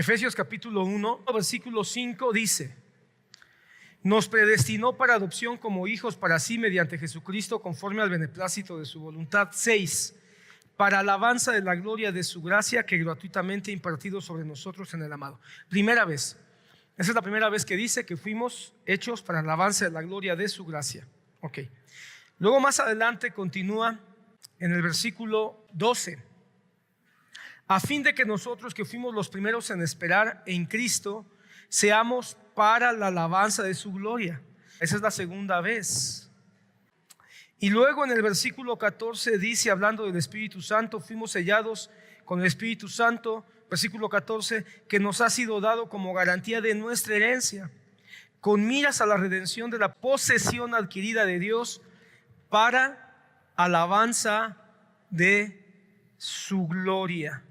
Efesios capítulo 1, versículo 5 dice: nos predestinó para adopción como hijos para sí mediante Jesucristo, conforme al beneplácito de su voluntad. 6, para alabanza de la gloria de su gracia, que gratuitamente ha impartido sobre nosotros en el amado. Primera vez. Esa es la primera vez que dice que fuimos hechos para alabanza de la gloria de su gracia. Ok. Luego más adelante continúa en el versículo 12. A fin de que nosotros, que fuimos los primeros en esperar en Cristo, seamos para la alabanza de su gloria. Esa es la segunda vez. Y luego en el versículo 14 dice, hablando del Espíritu Santo, fuimos sellados con el Espíritu Santo, versículo 14, que nos ha sido dado como garantía de nuestra herencia, con miras a la redención de la posesión adquirida de Dios para alabanza de su gloria.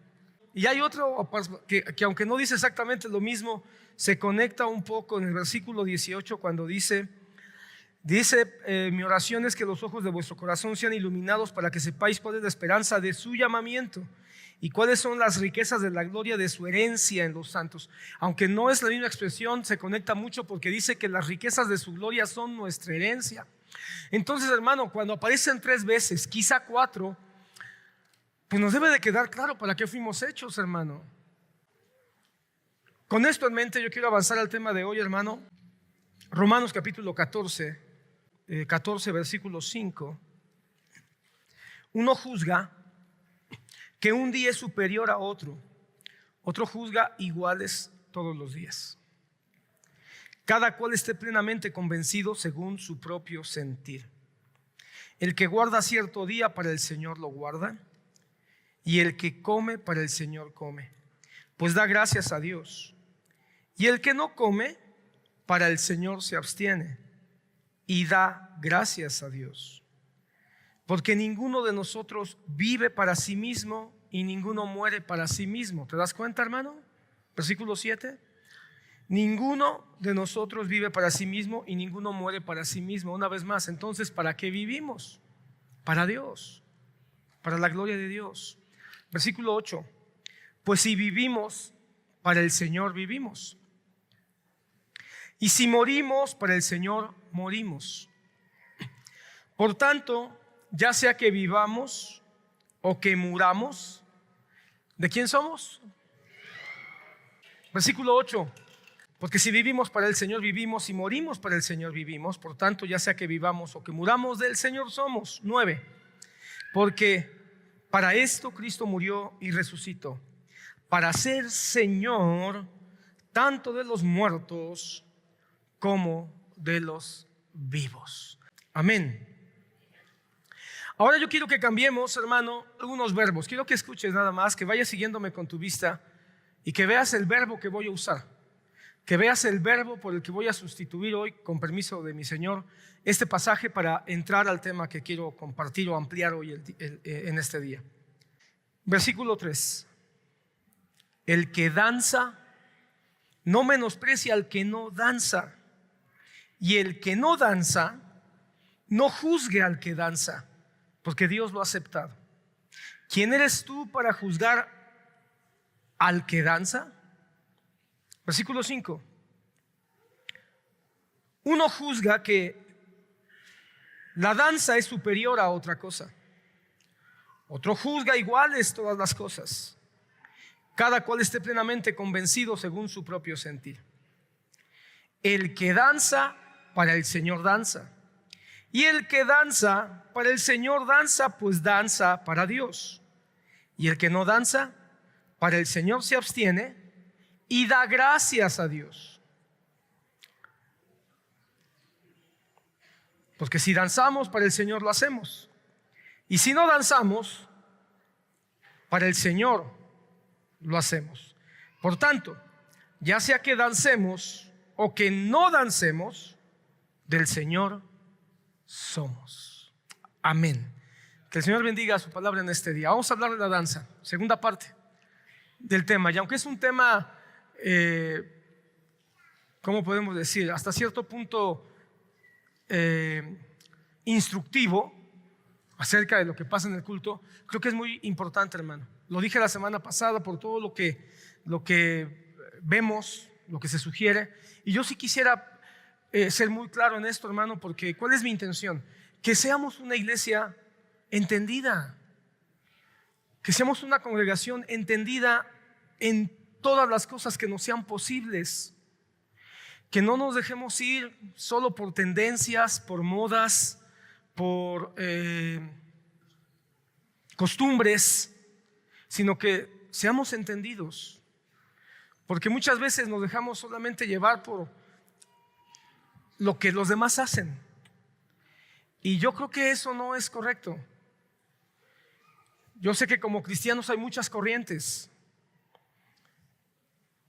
Y hay otro que aunque no dice exactamente lo mismo, se conecta un poco en el versículo 18 cuando dice, mi oración es que los ojos de vuestro corazón sean iluminados para que sepáis cuál es la esperanza de su llamamiento y cuáles son las riquezas de la gloria de su herencia en los santos. Aunque no es la misma expresión, se conecta mucho porque dice que las riquezas de su gloria son nuestra herencia. Entonces, hermano, cuando aparecen 3 veces, quizá 4, pues nos debe de quedar claro para qué fuimos hechos, hermano. Con esto en mente yo quiero avanzar al tema de hoy, hermano. Romanos capítulo 14 versículo 5. Uno juzga que un día es superior a otro juzga iguales todos los días. Cada cual esté plenamente convencido según su propio sentir. El que guarda cierto día, para el Señor lo guarda, y el que come, para el Señor come, pues da gracias a Dios. Y el que no come, para el Señor se abstiene y da gracias a Dios. Porque ninguno de nosotros vive para sí mismo y ninguno muere para sí mismo. ¿Te das cuenta, hermano? Versículo 7. Ninguno de nosotros vive para sí mismo y ninguno muere para sí mismo. Una vez más, entonces, ¿para qué vivimos? Para Dios, para la gloria de Dios. Versículo 8. Pues si vivimos, para el Señor vivimos. Y si morimos, para el Señor morimos. Por tanto, ya sea que vivamos o que muramos, ¿de quién somos? Versículo 8. Porque si vivimos, para el Señor vivimos, y morimos, para el Señor vivimos. Por tanto, ya sea que vivamos o que muramos, del Señor somos. 9. Porque para esto Cristo murió y resucitó, para ser Señor tanto de los muertos como de los vivos. Amén. Ahora yo quiero que cambiemos, hermano, algunos verbos. Quiero que escuches nada más, que vayas siguiéndome con tu vista y que veas el verbo que voy a usar, que veas el verbo por el que voy a sustituir hoy, con permiso de mi Señor, este pasaje para entrar al tema que quiero compartir o ampliar hoy en este día. Versículo 3. El que danza no menosprecia al que no danza, y el que no danza no juzgue al que danza, porque Dios lo ha aceptado. ¿Quién eres tú para juzgar al que danza? Versículo 5. Uno juzga que la danza es superior a otra cosa. Otro juzga iguales todas las cosas. Cada cual esté plenamente convencido según su propio sentir. El que danza, para el Señor danza. Y el que danza, para el Señor danza, pues danza para Dios. Y el que no danza, para el Señor se abstiene y da gracias a Dios. Porque si danzamos, para el Señor lo hacemos. Y si no danzamos, para el Señor lo hacemos. Por tanto, ya sea que dancemos o que no dancemos, del Señor somos. Amén. Que el Señor bendiga su palabra en este día. Vamos a hablar de la danza, segunda parte del tema. Y aunque es un tema, ¿cómo podemos decir? Hasta cierto punto instructivo acerca de lo que pasa en el culto, creo que es muy importante, hermano. Lo dije la semana pasada por todo lo que vemos, lo que se sugiere. Y yo sí quisiera ser muy claro en esto, hermano, porque ¿cuál es mi intención? Que seamos una iglesia entendida, que seamos una congregación entendida en todas las cosas que nos sean posibles, que no nos dejemos ir solo por tendencias, por modas, por costumbres, sino que seamos entendidos, porque muchas veces nos dejamos solamente llevar por lo que los demás hacen, y yo creo que eso no es correcto. Yo sé que como cristianos hay muchas corrientes,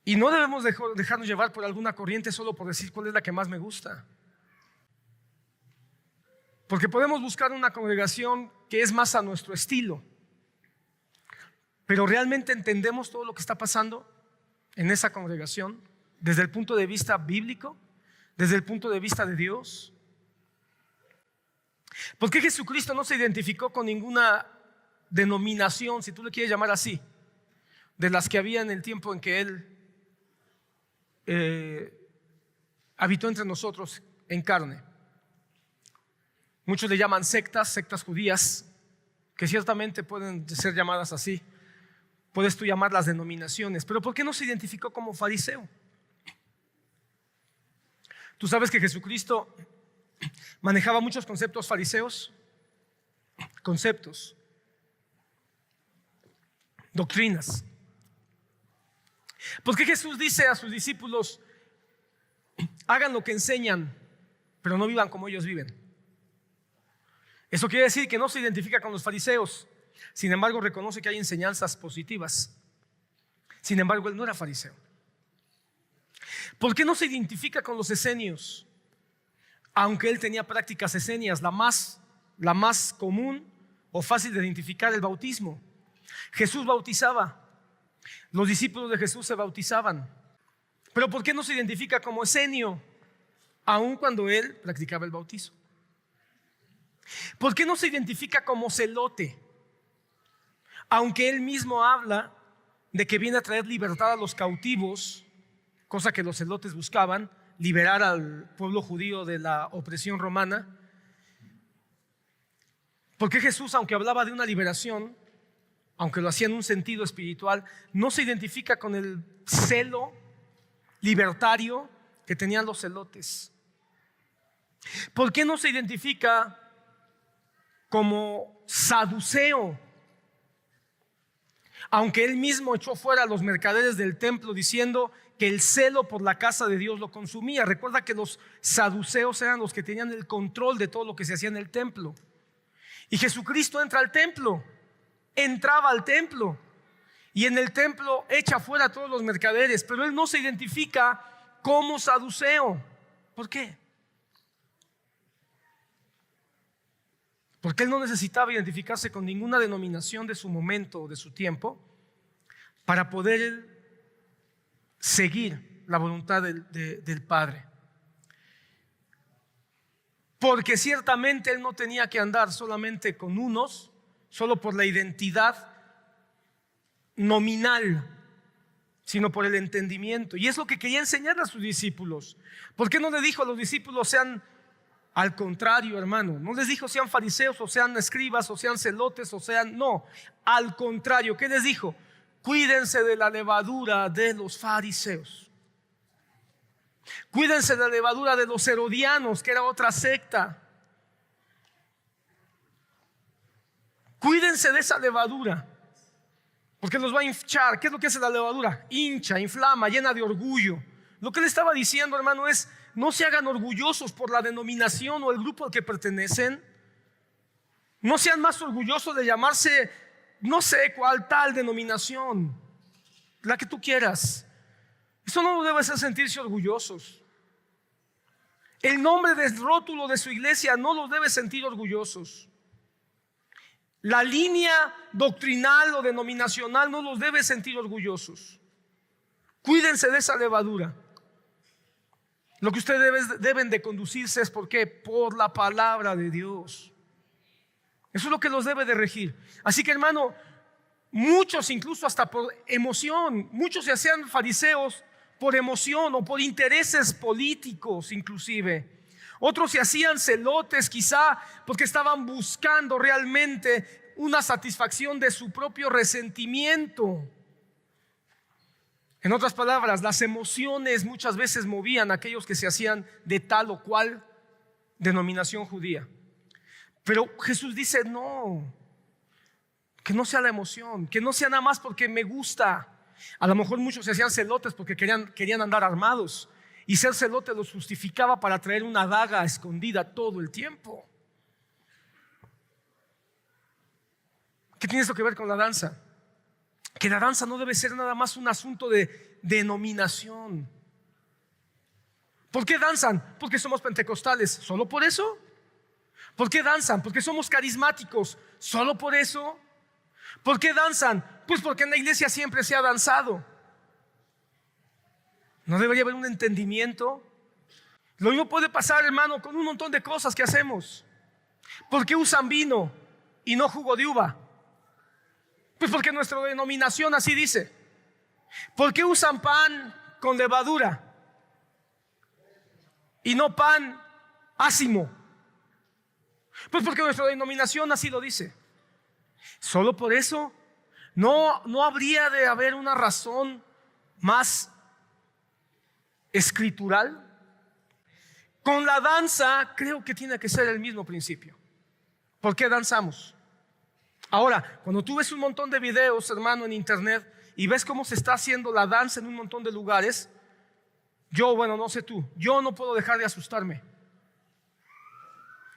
y no debemos dejarnos llevar por alguna corriente solo por decir cuál es la que más me gusta, porque podemos buscar una congregación que es más a nuestro estilo, pero ¿realmente entendemos todo lo que está pasando en esa congregación desde el punto de vista bíblico, desde el punto de vista de Dios? ¿Por qué Jesucristo no se identificó con ninguna denominación, si tú le quieres llamar así, de las que había en el tiempo en que Él habitó entre nosotros en carne? Muchos le llaman sectas judías, que ciertamente pueden ser llamadas así. Puedes tú llamarlas denominaciones, pero ¿por qué no se identificó como fariseo? Tú sabes que Jesucristo manejaba muchos conceptos fariseos, conceptos, doctrinas. ¿Por qué Jesús dice a sus discípulos: hagan lo que enseñan, pero no vivan como ellos viven? Eso quiere decir que no se identifica con los fariseos. Sin embargo, reconoce que hay enseñanzas positivas. Sin embargo, él no era fariseo. ¿Por qué no se identifica con los esenios? Aunque él tenía prácticas esenias, la más común o fácil de identificar, el bautismo. Jesús bautizaba. Los discípulos de Jesús se bautizaban. Pero ¿por qué no se identifica como esenio, aun cuando él practicaba el bautizo? ¿Por qué no se identifica como celote, aunque él mismo habla de que viene a traer libertad a los cautivos, cosa que los celotes buscaban, liberar al pueblo judío de la opresión romana? ¿Por qué Jesús, aunque hablaba de una liberación, aunque lo hacía en un sentido espiritual, no se identifica con el celo libertario que tenían los celotes? ¿Por qué no se identifica como saduceo, aunque él mismo echó fuera a los mercaderes del templo diciendo que el celo por la casa de Dios lo consumía? Recuerda que los saduceos eran los que tenían el control de todo lo que se hacía en el templo. Y Jesucristo entraba al templo, y en el templo echa fuera a todos los mercaderes, pero él no se identifica como saduceo. ¿Por qué? Porque él no necesitaba identificarse con ninguna denominación de su momento o de su tiempo para poder seguir la voluntad del Padre. Porque ciertamente él no tenía que andar solamente con unos, solo por la identidad nominal, sino por el entendimiento. Y es lo que quería enseñar a sus discípulos. ¿Por qué no le dijo a los discípulos sean? Al contrario, hermano, no les dijo sean fariseos o sean escribas o sean celotes o sean, no, al contrario, ¿qué les dijo? Cuídense de la levadura de los fariseos, cuídense de la levadura de los herodianos, que era otra secta. Cuídense de esa levadura, porque los va a hinchar. ¿Qué es lo que hace la levadura? Hincha, inflama, llena de orgullo. Lo que le estaba diciendo, hermano, es: no se hagan orgullosos por la denominación o el grupo al que pertenecen. No sean más orgullosos de llamarse, no sé cuál tal denominación, la que tú quieras. Eso no debe hacer sentirse orgullosos. El nombre del rótulo de su iglesia no los debe sentir orgullosos. La línea doctrinal o denominacional no los debe sentir orgullosos. Cuídense de esa levadura. Lo que ustedes deben de conducirse es ¿por qué? Por la palabra de Dios. Eso es lo que los debe de regir. Así que, hermano, muchos incluso hasta por emoción, muchos se hacían fariseos por emoción o por intereses políticos inclusive. Otros se hacían celotes quizá porque estaban buscando realmente una satisfacción de su propio resentimiento. En otras palabras, las emociones muchas veces movían a aquellos que se hacían de tal o cual denominación judía. Pero Jesús dice, no, que no sea la emoción, que no sea nada más porque me gusta. A lo mejor muchos se hacían celotes porque querían andar armados, y ser celote los justificaba para traer una daga escondida todo el tiempo. ¿Qué tiene esto que ver con la danza? Que la danza no debe ser nada más un asunto de denominación. ¿Por qué danzan? Porque somos pentecostales. ¿Solo por eso? ¿Por qué danzan? Porque somos carismáticos. ¿Solo por eso? ¿Por qué danzan? Pues porque en la iglesia siempre se ha danzado. ¿No debería haber un entendimiento? Lo mismo puede pasar, hermano, con un montón de cosas que hacemos. ¿Por qué usan vino y no jugo de uva? Pues porque nuestra denominación así dice. ¿Por qué usan pan con levadura y no pan ácimo? Pues porque nuestra denominación así lo dice. ¿Solo por eso? No habría de haber una razón más escritural. Con la danza creo que tiene que ser el mismo principio. ¿Por qué danzamos? Ahora, cuando tú ves un montón de videos, hermano, en internet y ves cómo se está haciendo la danza en un montón de lugares, bueno, no sé tú, yo no puedo dejar de asustarme.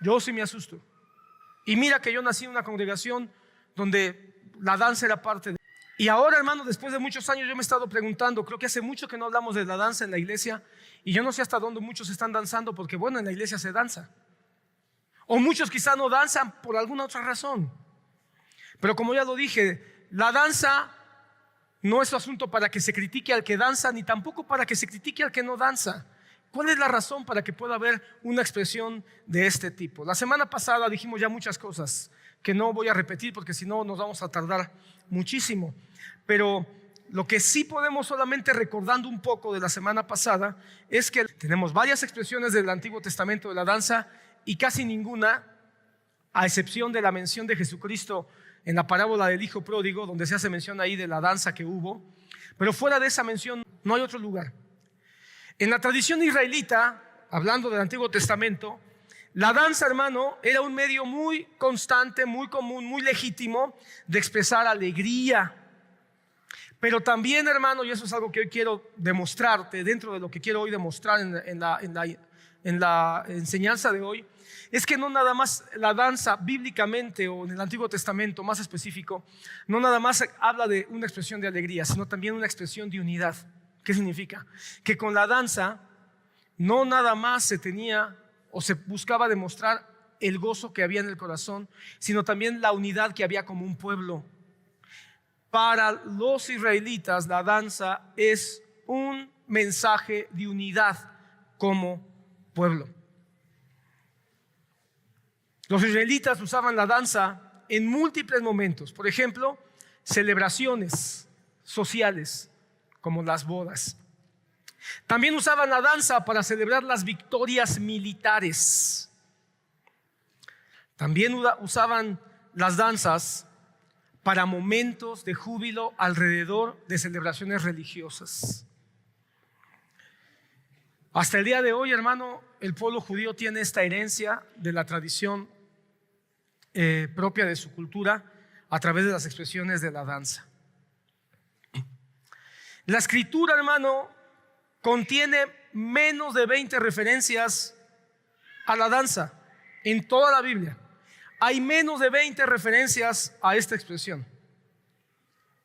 Yo sí me asusto. Y mira que yo nací en una congregación donde la danza era parte de... Y ahora, hermano, después de muchos años yo me he estado preguntando, creo que hace mucho que no hablamos de la danza en la iglesia, y yo no sé hasta dónde muchos están danzando, porque bueno, en la iglesia se danza. O muchos quizá no danzan por alguna otra razón. Pero como ya lo dije, la danza no es asunto para que se critique al que danza, ni tampoco para que se critique al que no danza. ¿Cuál es la razón para que pueda haber una expresión de este tipo? La semana pasada dijimos ya muchas cosas que no voy a repetir porque si no nos vamos a tardar muchísimo. Pero lo que sí podemos, solamente recordando un poco de la semana pasada, es que tenemos varias expresiones del Antiguo Testamento de la danza y casi ninguna, a excepción de la mención de Jesucristo en la parábola del hijo pródigo, donde se hace mención ahí de la danza que hubo. Pero fuera de esa mención no hay otro lugar. En la tradición israelita, hablando del Antiguo Testamento, la danza, hermano, era un medio muy constante, muy común, muy legítimo de expresar alegría. Pero también, hermano, y eso es algo que hoy quiero demostrarte, dentro de lo que quiero hoy demostrar en la enseñanza de hoy, es que no nada más la danza bíblicamente o en el Antiguo Testamento más específico, no nada más habla de una expresión de alegría, sino también una expresión de unidad. ¿Qué significa? Que con la danza no nada más se tenía o se buscaba demostrar el gozo que había en el corazón, sino también la unidad que había como un pueblo. Para los israelitas la danza es un mensaje de unidad como pueblo. Los israelitas usaban la danza en múltiples momentos. Por ejemplo, celebraciones sociales como las bodas. También usaban la danza para celebrar las victorias militares. También usaban las danzas para momentos de júbilo alrededor de celebraciones religiosas. Hasta el día de hoy, hermano, el pueblo judío tiene esta herencia de la tradición propia de su cultura a través de las expresiones de la danza. La escritura, hermano, contiene menos de 20 referencias a la danza en toda la Biblia. Hay menos de 20 referencias a esta expresión.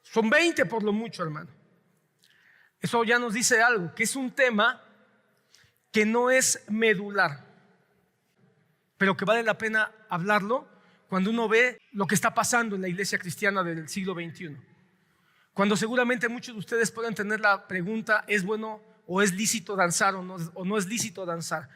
Son 20 por lo mucho, hermano. Eso ya nos dice algo, que es un tema que no es medular, pero que vale la pena hablarlo cuando uno ve lo que está pasando en la iglesia cristiana del siglo XXI. Cuando seguramente muchos de ustedes pueden tener la pregunta, ¿es bueno o es lícito danzar o no es lícito danzar?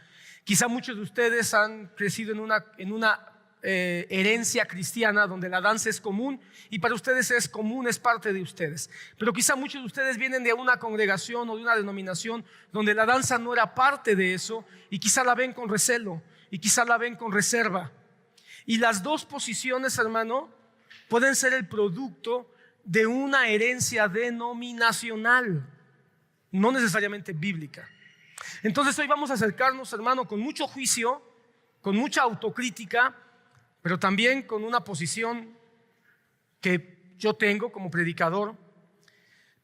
Quizá muchos de ustedes han crecido en una herencia cristiana donde la danza es común y para ustedes es común, es parte de ustedes. Pero quizá muchos de ustedes vienen de una congregación o de una denominación donde la danza no era parte de eso y quizá la ven con recelo y quizá la ven con reserva. Y las dos posiciones, hermano, pueden ser el producto de una herencia denominacional, no necesariamente bíblica. Entonces hoy vamos a acercarnos, hermano, con mucho juicio, con mucha autocrítica, pero también con una posición que yo tengo como predicador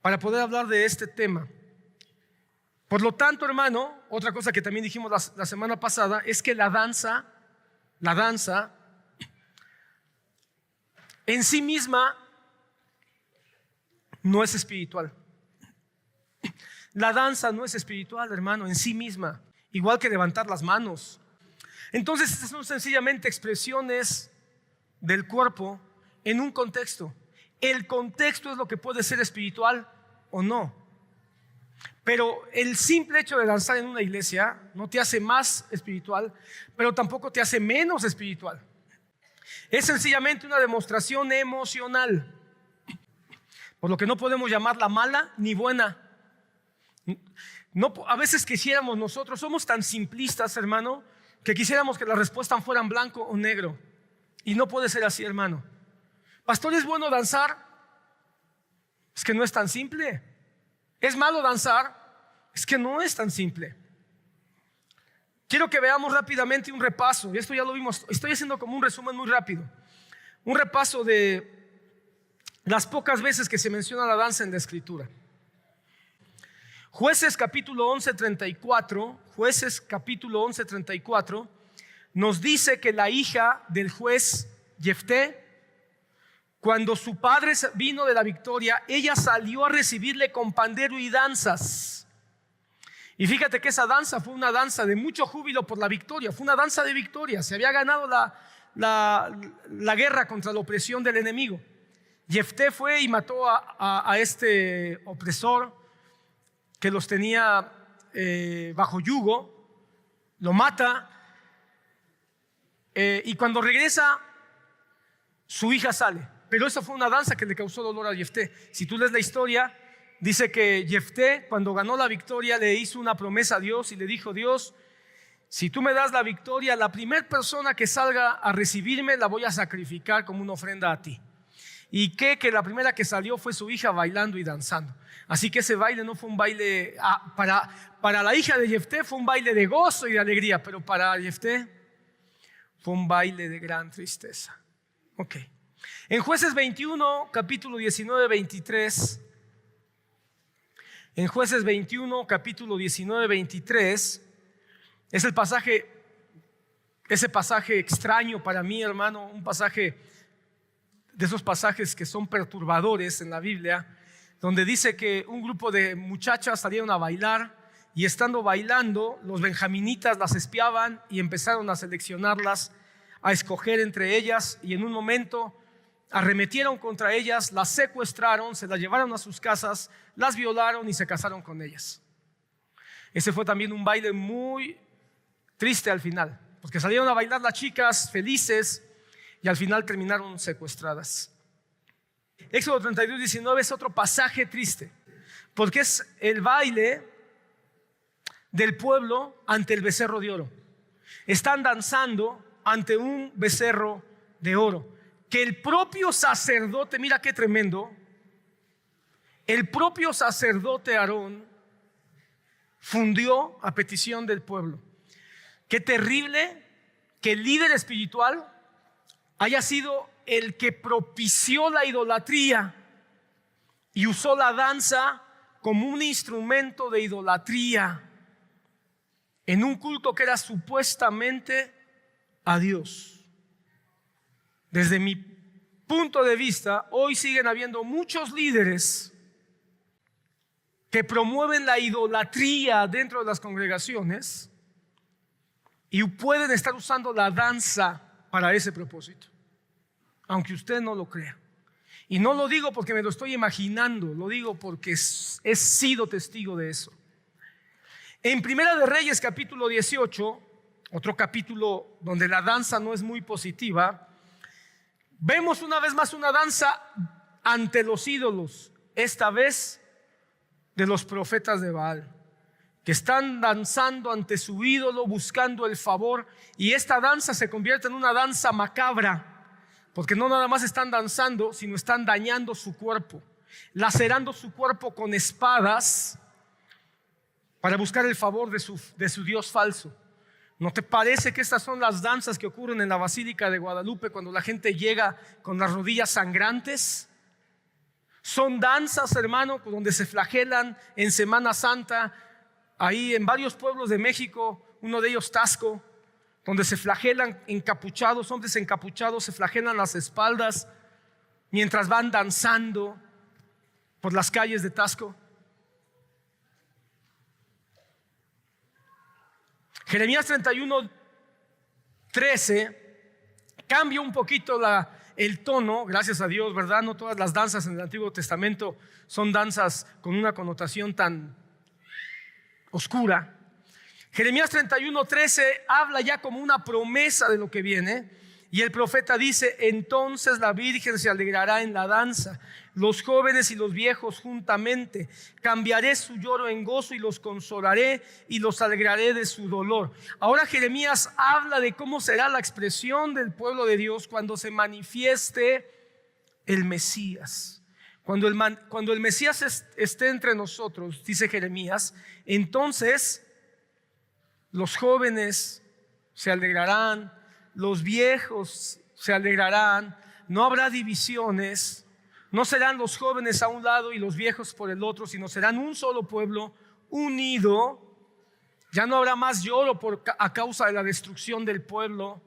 para poder hablar de este tema. Por lo tanto, hermano, otra cosa que también dijimos la semana pasada es que la danza en sí misma no es espiritual. La danza no es espiritual, hermano, en sí misma, igual que levantar las manos. Entonces, estas son sencillamente expresiones del cuerpo en un contexto. El contexto es lo que puede ser espiritual o no. Pero el simple hecho de danzar en una iglesia no te hace más espiritual, pero tampoco te hace menos espiritual. Es sencillamente una demostración emocional, por lo que no podemos llamarla mala ni buena. No, a veces quisiéramos nosotros, somos tan simplistas, hermano, que quisiéramos que las respuestas fueran blanco o negro. Y no puede ser así, hermano. Pastor, ¿es bueno danzar? Es que no es tan simple. ¿Es malo danzar? Es que no es tan simple. Quiero que veamos rápidamente un repaso. Y esto ya lo vimos. Estoy haciendo como un resumen muy rápido. Un repaso de las pocas veces que se menciona la danza en la Escritura. Jueces capítulo 11:34, Jueces capítulo 11:34 nos dice que la hija del juez Jefté, cuando su padre vino de la victoria, ella salió a recibirle con pandero y danzas. Y fíjate que esa danza fue una danza de mucho júbilo por la victoria, fue una danza de victoria, se había ganado la guerra contra la opresión del enemigo. Jefté fue y mató a este opresor que los tenía bajo yugo, lo mata y cuando regresa su hija sale. Pero esa fue una danza que le causó dolor a Jefté. Si tú lees la historia, dice que Jefté, cuando ganó la victoria, le hizo una promesa a Dios y le dijo: Dios, si tú me das la victoria, la primera persona que salga a recibirme la voy a sacrificar como una ofrenda a ti. Y que la primera que salió fue su hija bailando y danzando. Así que ese baile no fue un baile, para la hija de Jefté fue un baile de gozo y de alegría, pero para Jefté fue un baile de gran tristeza. Ok. En Jueces 21, capítulo 19, 23. En Jueces 21, capítulo 19, 23, es el pasaje, ese pasaje extraño para mí, hermano, un pasaje de esos pasajes que son perturbadores en la Biblia, donde dice que un grupo de muchachas salieron a bailar y estando bailando, los benjaminitas las espiaban y empezaron a seleccionarlas, a escoger entre ellas, y en un momento arremetieron contra ellas, las secuestraron, se las llevaron a sus casas, las violaron y se casaron con ellas. Ese fue también un baile muy triste al final, porque salieron a bailar las chicas felices y al final terminaron secuestradas. Éxodo 32, 19 es otro pasaje triste, porque es el baile del pueblo ante el becerro de oro. Están danzando ante un becerro de oro, que el propio sacerdote, mira qué tremendo, el propio sacerdote Aarón fundió a petición del pueblo. Qué terrible que el líder espiritual haya sido el que propició la idolatría y usó la danza como un instrumento de idolatría en un culto que era supuestamente a Dios. Desde mi punto de vista, hoy siguen habiendo muchos líderes que promueven la idolatría dentro de las congregaciones y pueden estar usando la danza para ese propósito, aunque usted no lo crea. Y no lo digo porque me lo estoy imaginando, lo digo porque he sido testigo de eso. En Primera de Reyes capítulo 18, otro capítulo donde la danza no es muy positiva, vemos una vez más una danza ante los ídolos, esta vez de los profetas de Baal, que están danzando ante su ídolo buscando el favor, y esta danza se convierte en una danza macabra, porque no nada más están danzando, sino están dañando su cuerpo, lacerando su cuerpo con espadas para buscar el favor de su Dios falso. ¿No te parece que estas son las danzas que ocurren en la Basílica de Guadalupe cuando la gente llega con las rodillas sangrantes? Son danzas, hermano, donde se flagelan en Semana Santa, ahí en varios pueblos de México, uno de ellos Tasco, donde se flagelan encapuchados, hombres encapuchados, se flagelan las espaldas mientras van danzando por las calles de Tasco. Jeremías 31:13 cambia un poquito el tono, gracias a Dios, ¿verdad? No todas las danzas en el Antiguo Testamento son danzas con una connotación tan oscura. Jeremías 31:13 habla ya como una promesa de lo que viene, y el profeta dice: entonces la virgen se alegrará en la danza, los jóvenes y los viejos juntamente. Cambiaré su lloro en gozo y los consolaré y los alegraré de su dolor. Ahora Jeremías habla de cómo será la expresión del pueblo de Dios cuando se manifieste el Mesías. Cuando el Mesías esté entre nosotros, dice Jeremías, entonces los jóvenes se alegrarán, los viejos se alegrarán, no habrá divisiones, no serán los jóvenes a un lado y los viejos por el otro, sino serán un solo pueblo unido. Ya no habrá más lloro a causa de la destrucción del pueblo,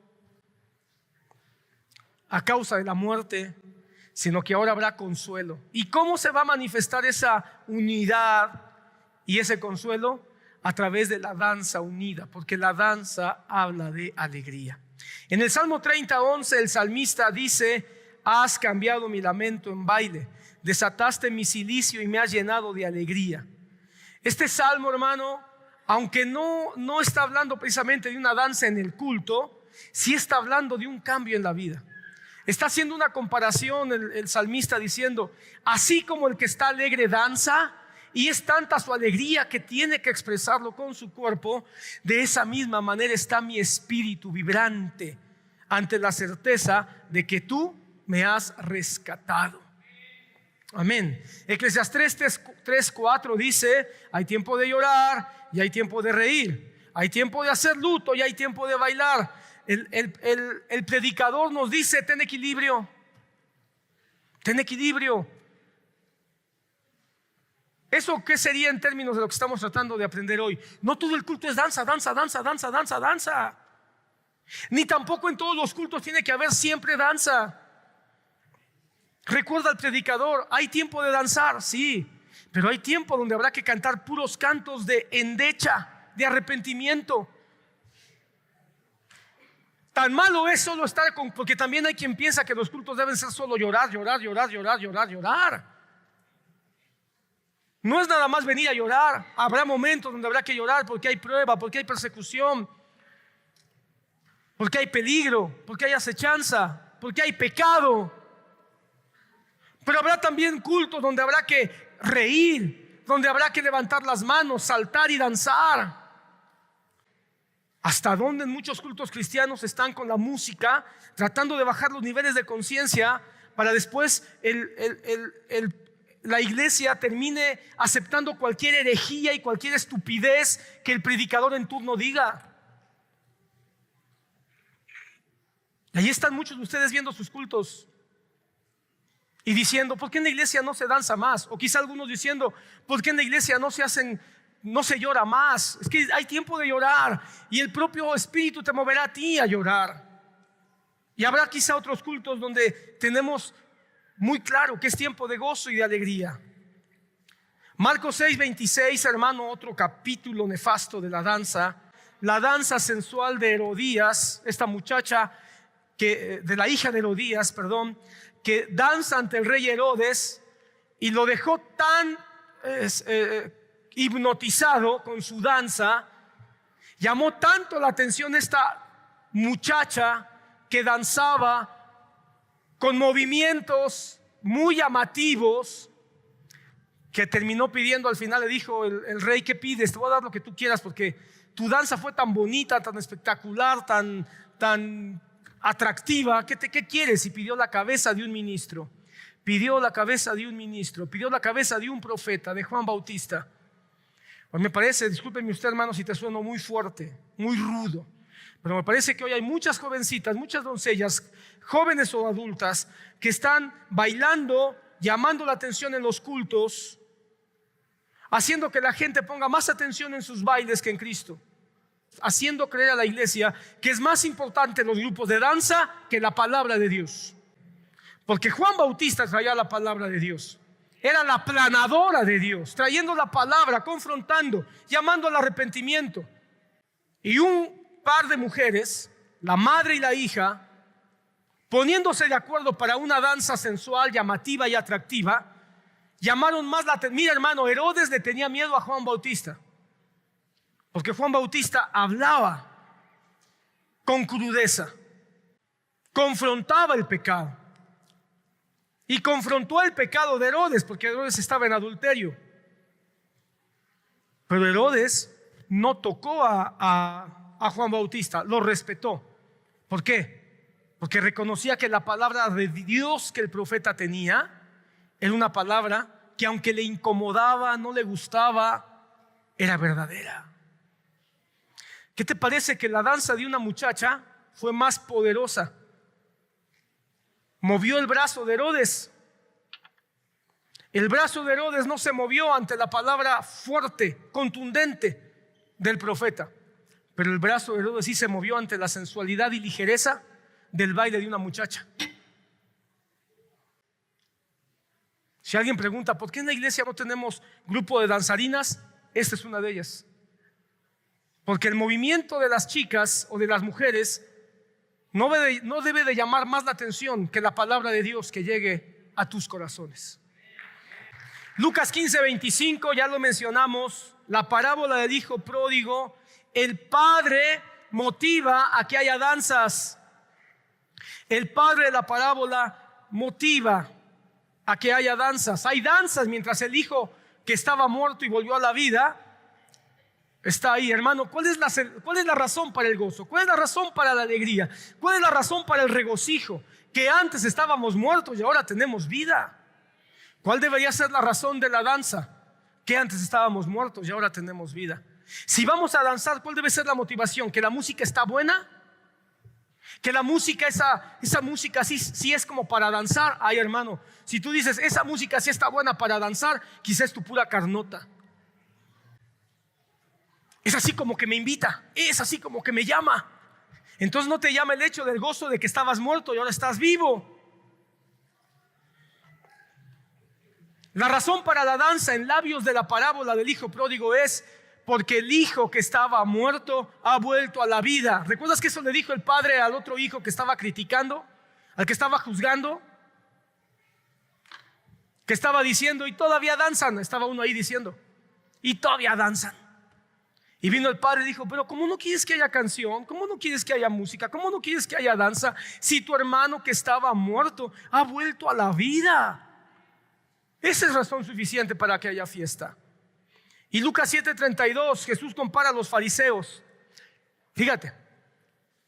a causa de la muerte, sino que ahora habrá consuelo. ¿Y cómo se va a manifestar esa unidad y ese consuelo? A través de la danza unida, porque la danza habla de alegría. En el Salmo 30:11 el salmista dice: has cambiado mi lamento en baile, desataste mi cilicio y me has llenado de alegría. Este salmo, hermano, aunque no está hablando precisamente de una danza en el culto, sí está hablando de un cambio en la vida. Está haciendo una comparación el salmista diciendo: así como el que está alegre danza, y es tanta su alegría que tiene que expresarlo con su cuerpo, de esa misma manera está mi espíritu vibrante ante la certeza de que tú me has rescatado. Amén. Eclesiastés 3:4 dice: hay tiempo de llorar y hay tiempo de reír, hay tiempo de hacer luto y hay tiempo de bailar. El predicador nos dice: ten equilibrio, ten equilibrio. ¿Eso qué sería en términos de lo que estamos tratando de aprender hoy? No todo el culto es danza, danza, danza, danza, danza, danza. Ni tampoco en todos los cultos tiene que haber siempre danza. Recuerda al predicador: hay tiempo de danzar, sí, pero hay tiempo donde habrá que cantar puros cantos de endecha, de arrepentimiento. Tan malo es solo estar porque también hay quien piensa que los cultos deben ser solo llorar, llorar, llorar, llorar, llorar, llorar. No es nada más venir a llorar. Habrá momentos donde habrá que llorar porque hay prueba, porque hay persecución, porque hay peligro, porque hay acechanza, porque hay pecado. Pero habrá también cultos donde habrá que reír, donde habrá que levantar las manos, saltar y danzar. ¿Hasta dónde en muchos cultos cristianos están con la música, tratando de bajar los niveles de conciencia para después la iglesia termine aceptando cualquier herejía y cualquier estupidez que el predicador en turno diga? Y ahí están muchos de ustedes viendo sus cultos y diciendo: ¿por qué en la iglesia no se danza más? O quizá algunos diciendo: ¿por qué en la iglesia no se llora más? Es que hay tiempo de llorar y el propio Espíritu te moverá a ti a llorar. Y habrá quizá otros cultos donde tenemos muy claro que es tiempo de gozo y de alegría. Marcos 6:26, hermano, otro capítulo nefasto de la danza sensual de Herodías, esta muchacha de la hija de Herodías, que danza ante el rey Herodes y lo dejó tan hipnotizado con su danza. Llamó tanto la atención esta muchacha que danzaba con movimientos muy llamativos, que terminó pidiendo, al final le dijo el rey: ¿qué pides? Te voy a dar lo que tú quieras, porque tu danza fue tan bonita, tan espectacular, tan atractiva. ¿Qué quieres? Y pidió la cabeza de un ministro, pidió la cabeza de un ministro, pidió la cabeza de un profeta, de Juan Bautista. Pues me parece, discúlpeme usted, hermano, si te sueno muy fuerte, muy rudo, pero me parece que hoy hay muchas jovencitas, muchas doncellas, jóvenes o adultas, que están bailando, llamando la atención en los cultos, haciendo que la gente ponga más atención en sus bailes que en Cristo, haciendo creer a la iglesia que es más importante los grupos de danza que la palabra de Dios. Porque Juan Bautista traía la palabra de Dios, era la planadora de Dios, trayendo la palabra, confrontando, llamando al arrepentimiento. Y un par de mujeres, la madre y la hija, poniéndose de acuerdo para una danza sensual, llamativa y atractiva, llamaron más la atención. Mira, hermano, Herodes le tenía miedo a Juan Bautista, porque Juan Bautista hablaba con crudeza, confrontaba el pecado, y confrontó el pecado de Herodes, porque Herodes estaba en adulterio. Pero Herodes no tocó a Juan Bautista, lo respetó. ¿Por qué? Porque reconocía que la palabra de Dios que el profeta tenía era una palabra que, aunque le incomodaba, no le gustaba, era verdadera. ¿Qué te parece que la danza de una muchacha fue más poderosa? Movió el brazo de Herodes. El brazo de Herodes no se movió ante la palabra fuerte, contundente del profeta, pero el brazo de Herodes sí se movió ante la sensualidad y ligereza del baile de una muchacha. Si alguien pregunta ¿por qué en la iglesia no tenemos grupo de danzarinas? Esta es una de ellas. Porque el movimiento de las chicas o de las mujeres no debe de llamar más la atención que la palabra de Dios que llegue a tus corazones. Lucas 15:25, ya lo mencionamos, la parábola del hijo pródigo. El padre motiva a que haya danzas. El padre de la parábola motiva a que haya danzas. Hay danzas mientras el hijo que estaba muerto y volvió a la vida está ahí. Hermano, ¿cuál es la razón para el gozo? ¿Cuál es la razón para la alegría? ¿Cuál es la razón para el regocijo? Que antes estábamos muertos y ahora tenemos vida. ¿Cuál debería ser la razón de la danza? Que antes estábamos muertos y ahora tenemos vida. Si vamos a danzar, ¿cuál debe ser la motivación? ¿Que la música está buena? ¿Que la música, esa música sí es como para danzar? Ay, hermano, si tú dices esa música sí está buena para danzar, quizás es tu pura carnota. Es así como que me invita, es así como que me llama. Entonces no te llama el hecho del gozo de que estabas muerto y ahora estás vivo. La razón para la danza en labios de la parábola del hijo pródigo es porque el hijo que estaba muerto ha vuelto a la vida. ¿Recuerdas que eso le dijo el padre al otro hijo que estaba criticando, al que estaba juzgando? Que estaba diciendo, y todavía danzan. Estaba uno ahí diciendo, y todavía danzan. Y vino el padre y dijo, pero ¿cómo no quieres que haya canción? ¿Cómo no quieres que haya música? ¿Cómo no quieres que haya danza? Si tu hermano que estaba muerto ha vuelto a la vida. Esa es razón suficiente para que haya fiesta. Y Lucas 7:32, Jesús compara a los fariseos. Fíjate,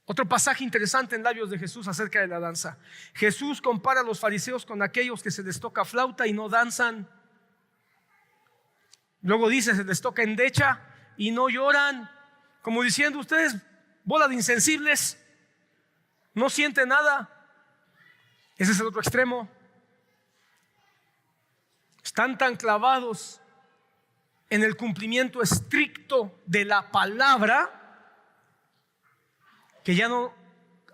otro pasaje interesante en labios de Jesús acerca de la danza. Jesús compara a los fariseos con aquellos que se les toca flauta y no danzan. Luego dice, se les toca endecha y no lloran, como diciendo, ustedes, bola de insensibles, no sienten nada. Ese es el otro extremo. Están tan clavados en el cumplimiento estricto de la palabra que ya no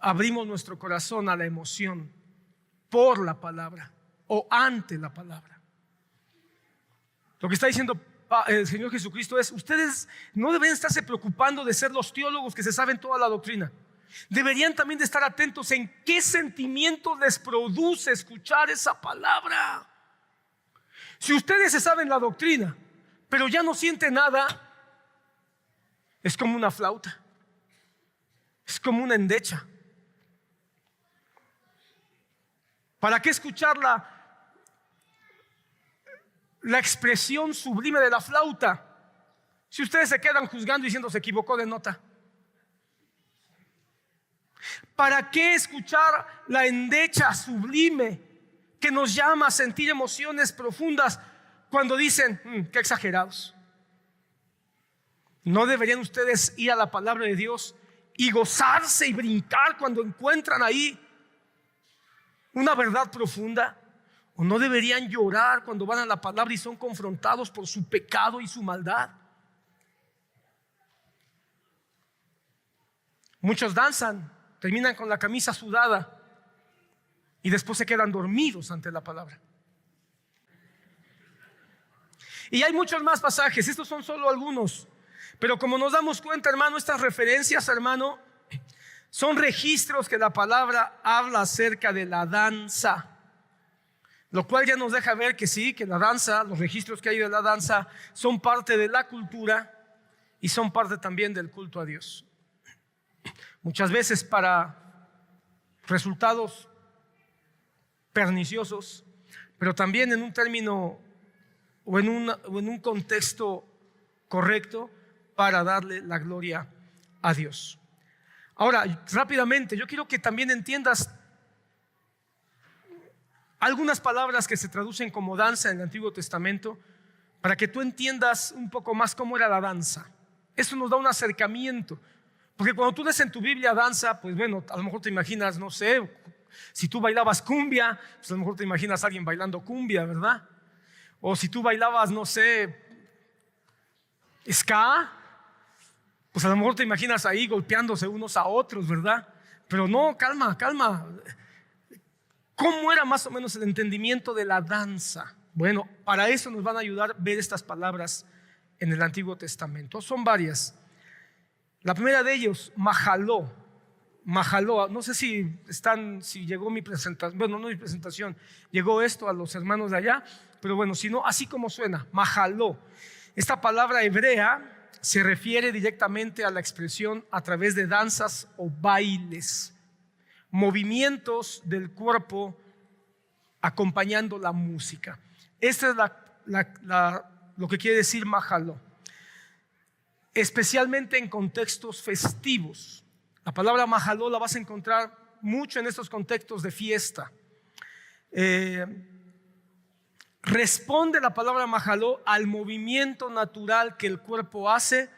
abrimos nuestro corazón a la emoción por la palabra o ante la palabra. Lo que está diciendo el Señor Jesucristo es, ustedes no deben estarse preocupando de ser los teólogos que se saben toda la doctrina. Deberían también de estar atentos en qué sentimientos les produce escuchar esa palabra. Si ustedes se saben la doctrina, pero ya no sienten nada, Es como una flauta, es como una endecha. ¿Para qué escuchar la expresión sublime de la flauta si ustedes se quedan juzgando diciendo se equivocó de nota? ¿Para qué escuchar la endecha sublime que nos llama a sentir emociones profundas cuando dicen, qué exagerados? ¿No deberían ustedes ir a la palabra de Dios y gozarse y brincar cuando encuentran ahí una verdad profunda? ¿O no deberían llorar cuando van a la palabra y son confrontados por su pecado y su maldad? Muchos danzan, terminan con la camisa sudada y después se quedan dormidos ante la palabra. Y hay muchos más pasajes, estos son solo algunos. Pero como nos damos cuenta, hermano, estas referencias, hermano, son registros que la palabra habla acerca de la danza. Lo cual ya nos deja ver que sí, que la danza, los registros que hay de la danza son parte de la cultura y son parte también del culto a Dios. Muchas veces para resultados perniciosos, pero también en un término o en un contexto correcto para darle la gloria a Dios. Ahora, rápidamente, yo quiero que también entiendas algunas palabras que se traducen como danza en el Antiguo Testamento para que tú entiendas un poco más cómo era la danza. Eso nos da un acercamiento, porque cuando tú lees en tu Biblia danza, pues bueno, a lo mejor te imaginas, no sé, si tú bailabas cumbia, pues a lo mejor te imaginas a alguien bailando cumbia, ¿verdad? O si tú bailabas, no sé, ska, pues a lo mejor te imaginas ahí golpeándose unos a otros, ¿verdad? Pero no, calma, calma. ¿Cómo era más o menos el entendimiento de la danza? Bueno, para eso nos van a ayudar ver estas palabras en el Antiguo Testamento. Son varias. La primera de ellos, mahaló. Mahaló. No sé si llegó mi presentación. Bueno, no mi presentación. Llegó esto a los hermanos de allá. Pero bueno, si no, así como suena, mahaló. Esta palabra hebrea se refiere directamente a la expresión a través de danzas o bailes, movimientos del cuerpo acompañando la música. Esta es lo que quiere decir mahaló, especialmente en contextos festivos. La palabra mahaló la vas a encontrar mucho en estos contextos de fiesta. Responde la palabra mahaló al movimiento natural que el cuerpo hace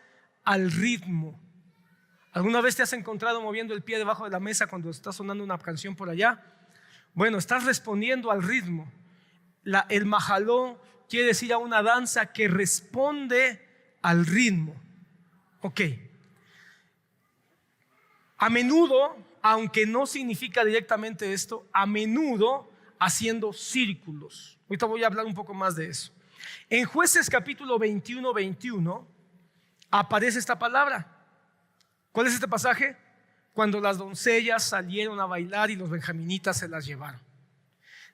al ritmo. ¿Alguna vez te has encontrado moviendo el pie debajo de la mesa cuando está sonando una canción por allá? Bueno, estás respondiendo al ritmo. El mahaló quiere decir a una danza que responde al ritmo. Ok. A menudo, aunque no significa directamente esto, a menudo haciendo círculos. Ahorita voy a hablar un poco más de eso. En Jueces capítulo 21 aparece esta palabra. ¿Cuál es este pasaje? Cuando las doncellas salieron a bailar y los benjaminitas se las llevaron.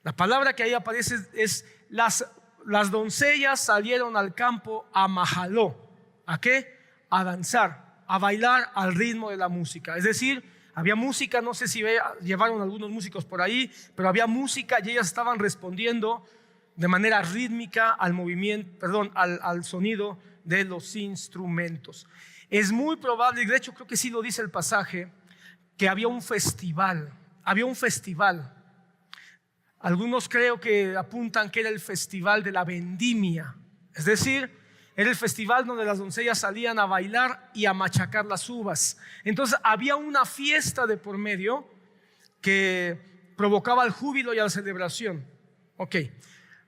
La palabra que ahí aparece es las doncellas salieron al campo a mahaló. ¿A qué? A danzar, a bailar al ritmo de la música. Es decir, había música, no sé si llevaron algunos músicos por ahí, pero había música y ellas estaban respondiendo de manera rítmica al movimiento, al sonido de los instrumentos. Es muy probable, y de hecho creo que sí lo dice el pasaje, que había un festival. Algunos creo que apuntan que era el festival de la vendimia, es decir, era el festival donde las doncellas salían a bailar y a machacar las uvas. Entonces había una fiesta de por medio que provocaba el júbilo y la celebración. Ok.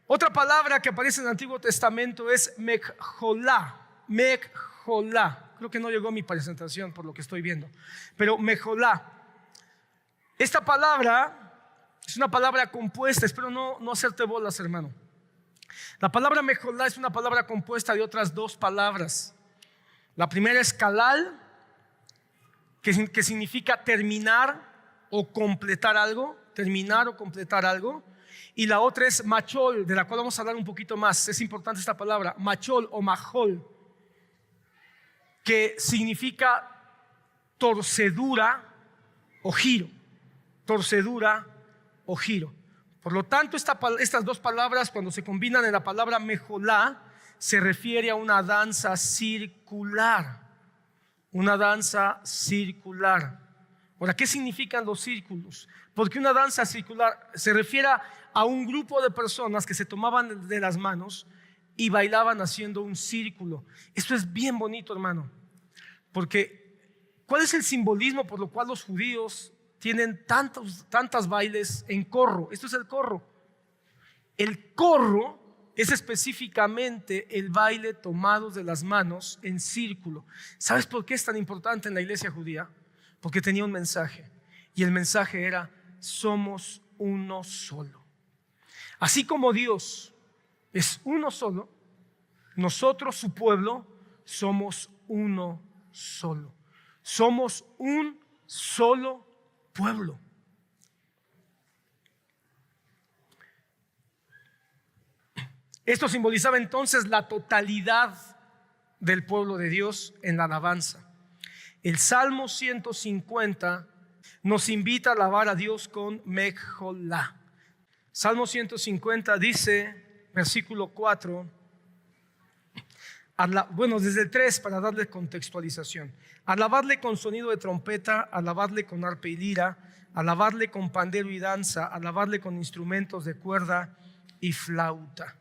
Otra palabra que aparece en el Antiguo Testamento es mejolá. Creo que no llegó mi presentación por lo que estoy viendo. Pero mejolá. Esta palabra es una palabra compuesta. Espero no hacerte bolas, hermano. La palabra mejolá es una palabra compuesta de otras dos palabras. La primera es kalal, que significa terminar o completar algo. Y la otra es machol, de la cual vamos a hablar un poquito más. Es importante esta palabra, machol o majol. que significa torcedura o giro. Torcedura o giro. Por lo tanto, estas dos palabras, cuando se combinan en la palabra mejolá, se refiere a una danza circular. Una danza circular. Ahora, ¿qué significan los círculos? Porque una danza circular se refiere a un grupo de personas que se tomaban de las manos y bailaban haciendo un círculo. Esto es bien bonito, hermano. Porque ¿cuál es el simbolismo por lo cual los judíos tienen tantos bailes en corro? Esto es el corro. El corro es específicamente el baile tomados de las manos en círculo. ¿Sabes por qué es tan importante en la iglesia judía? Porque tenía un mensaje, y el mensaje era: somos uno solo. Así como Dios es uno solo, nosotros, su pueblo, somos uno solo. Somos un solo pueblo. Esto simbolizaba entonces la totalidad del pueblo de Dios en la alabanza. El Salmo 150 nos invita a alabar a Dios con mejolá. Salmo 150 dice, versículo 4, desde el 3 para darle contextualización: alabarle con sonido de trompeta, alabarle con arpa y lira, alabarle con pandero y danza, alabarle con instrumentos de cuerda y flauta.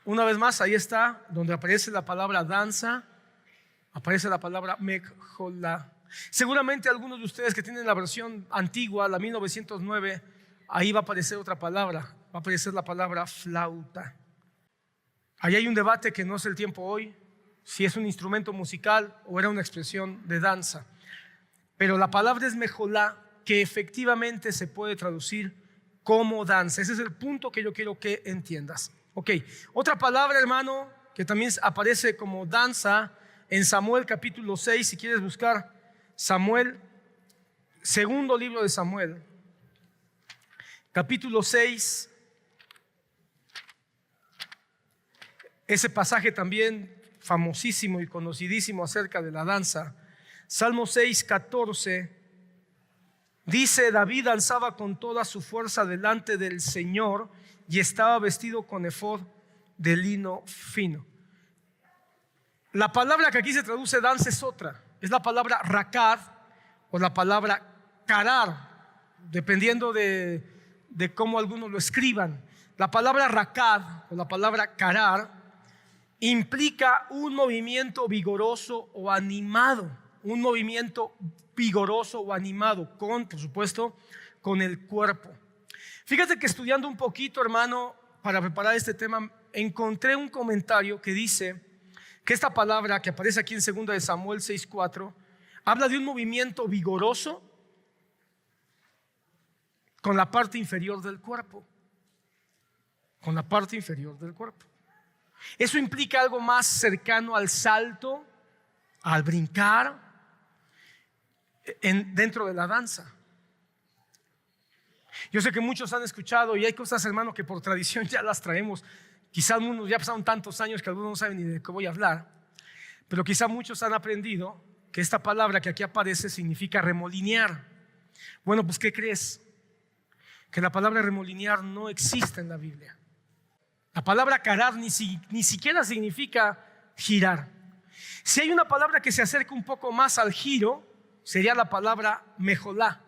Una vez más, ahí está donde aparece la palabra danza, aparece la palabra mejolá. Seguramente algunos de ustedes que tienen la versión antigua, la 1909, ahí va a aparecer otra palabra, va a aparecer la palabra flauta. Ahí hay un debate que no es el tiempo hoy, si es un instrumento musical o era una expresión de danza. Pero la palabra es mejolá, que efectivamente se puede traducir como danza. Ese es el punto que yo quiero que entiendas. Ok, otra palabra, hermano, que también aparece como danza en Samuel capítulo 6, si quieres buscar Samuel, segundo libro de Samuel, capítulo 6. Ese pasaje también famosísimo y conocidísimo acerca de la danza. Salmo 6, 14 dice: David danzaba con toda su fuerza delante del Señor y estaba vestido con efod de lino fino. La palabra que aquí se traduce danza es otra, es la palabra rakad o la palabra karar, dependiendo de cómo algunos lo escriban. La palabra rakad o la palabra karar implica un movimiento vigoroso o animado, un movimiento vigoroso o animado por supuesto, con el cuerpo. Fíjate que estudiando un poquito, hermano, para preparar este tema, encontré un comentario que dice que esta palabra que aparece aquí en 2 de Samuel 6:4 habla de un movimiento vigoroso con la parte inferior del cuerpo. Con la parte inferior del cuerpo. Eso implica algo más cercano al salto, al brincar, dentro de la danza. Yo sé que muchos han escuchado, y hay cosas, hermano, que por tradición ya las traemos. Quizás algunos ya pasaron tantos años que algunos no saben ni de qué voy a hablar, pero quizás muchos han aprendido que esta palabra que aquí aparece significa remolinear. Bueno, pues ¿qué crees? Que la palabra remolinear no existe en la Biblia. La palabra karar ni siquiera significa girar. Si hay una palabra que se acerca un poco más al giro, sería la palabra mejolá.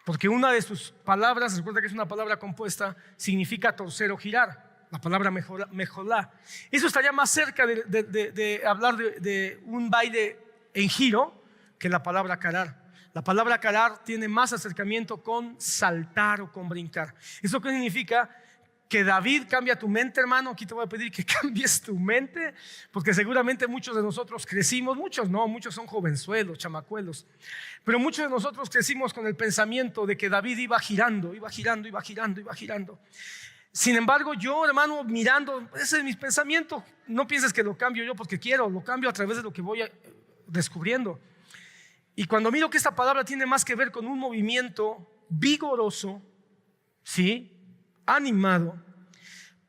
Porque una de sus palabras, recuerda que es una palabra compuesta, significa torcer o girar. La palabra mejolá. Eso estaría más cerca de hablar de un baile en giro que la palabra karar. La palabra karar tiene más acercamiento con saltar o con brincar. ¿Eso qué significa? Que David cambia tu mente, hermano. Aquí te voy a pedir que cambies tu mente, porque seguramente muchos de nosotros crecimos, muchos no, muchos son jovenzuelos, chamacuelos, pero muchos de nosotros crecimos con el pensamiento de que David iba girando. Sin embargo, yo, hermano, mirando, ese es mi pensamiento. No pienses que lo cambio yo porque quiero, lo cambio a través de lo que voy descubriendo. Y cuando miro que esta palabra tiene más que ver con un movimiento vigoroso, ¿sí?, animado,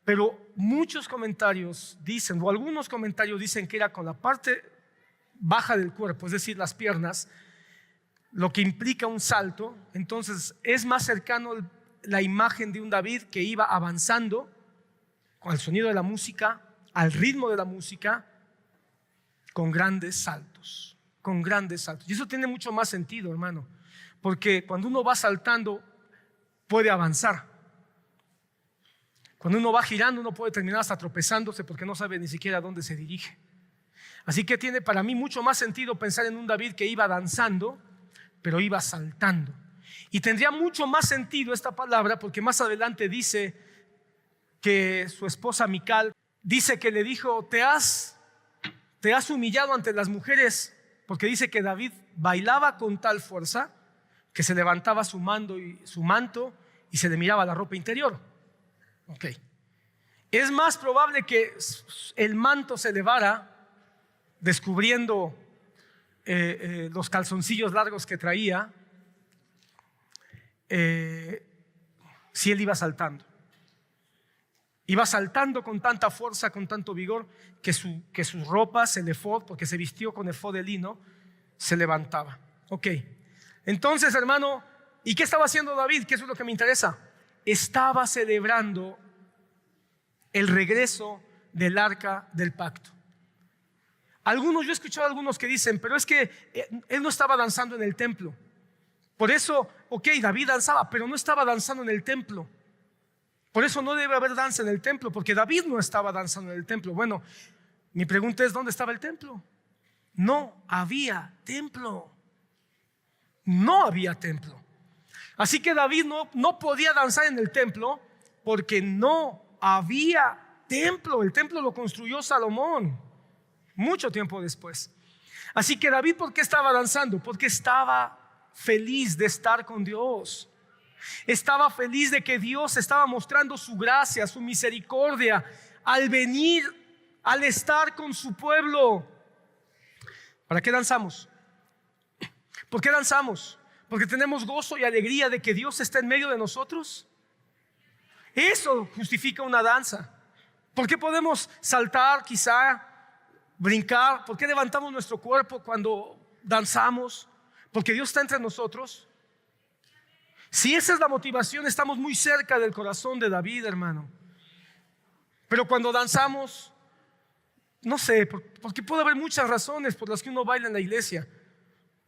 Pero muchos comentarios dicen, o algunos comentarios dicen que era con la parte baja del cuerpo, es decir, las piernas, lo que implica un salto. Entonces es más cercano la imagen de un David que iba avanzando con el sonido de la música, al ritmo de la música, con grandes saltos, con grandes saltos. Y eso tiene mucho más sentido, hermano, porque cuando uno va saltando puede avanzar. Cuando uno va girando, uno puede terminar hasta tropezándose porque no sabe ni siquiera a dónde se dirige. Así que tiene para mí mucho más sentido pensar en un David que iba danzando, pero iba saltando. Y tendría mucho más sentido esta palabra porque más adelante dice que su esposa Mical dice que le dijo: te has humillado ante las mujeres, porque dice que David bailaba con tal fuerza que se levantaba su manto y se le miraba la ropa interior. Okay. Es más probable que el manto se elevara descubriendo los calzoncillos largos que traía, si él iba saltando. Iba saltando con tanta fuerza, con tanto vigor, que su ropa, el efod, porque se vistió con efod de lino, se levantaba. Ok. Entonces, hermano, ¿y qué estaba haciendo David? ¿Qué es lo que me interesa? Estaba celebrando el regreso del arca del pacto. Yo he escuchado a algunos que dicen, pero es que él no estaba danzando en el templo. Por eso, ok, David danzaba, pero no estaba danzando en el templo. Por eso no debe haber danza en el templo, porque David no estaba danzando en el templo. Bueno, mi pregunta es, ¿dónde estaba el templo? No había templo. No había templo. Así que David no podía danzar en el templo porque no había templo. El templo lo construyó Salomón mucho tiempo después. Así que David, ¿por qué estaba danzando? Porque estaba feliz de estar con Dios. Estaba feliz de que Dios estaba mostrando su gracia, su misericordia al venir, al estar con su pueblo. ¿Para qué danzamos? ¿Por qué danzamos? Porque tenemos gozo y alegría de que Dios está en medio de nosotros. Eso justifica una danza. ¿Por qué podemos saltar, quizá brincar? ¿Por qué levantamos nuestro cuerpo cuando danzamos? Porque Dios está entre nosotros. Si esa es la motivación, estamos muy cerca del corazón de David, hermano. Pero cuando danzamos, no sé, porque puede haber muchas razones por las que uno baila en la iglesia.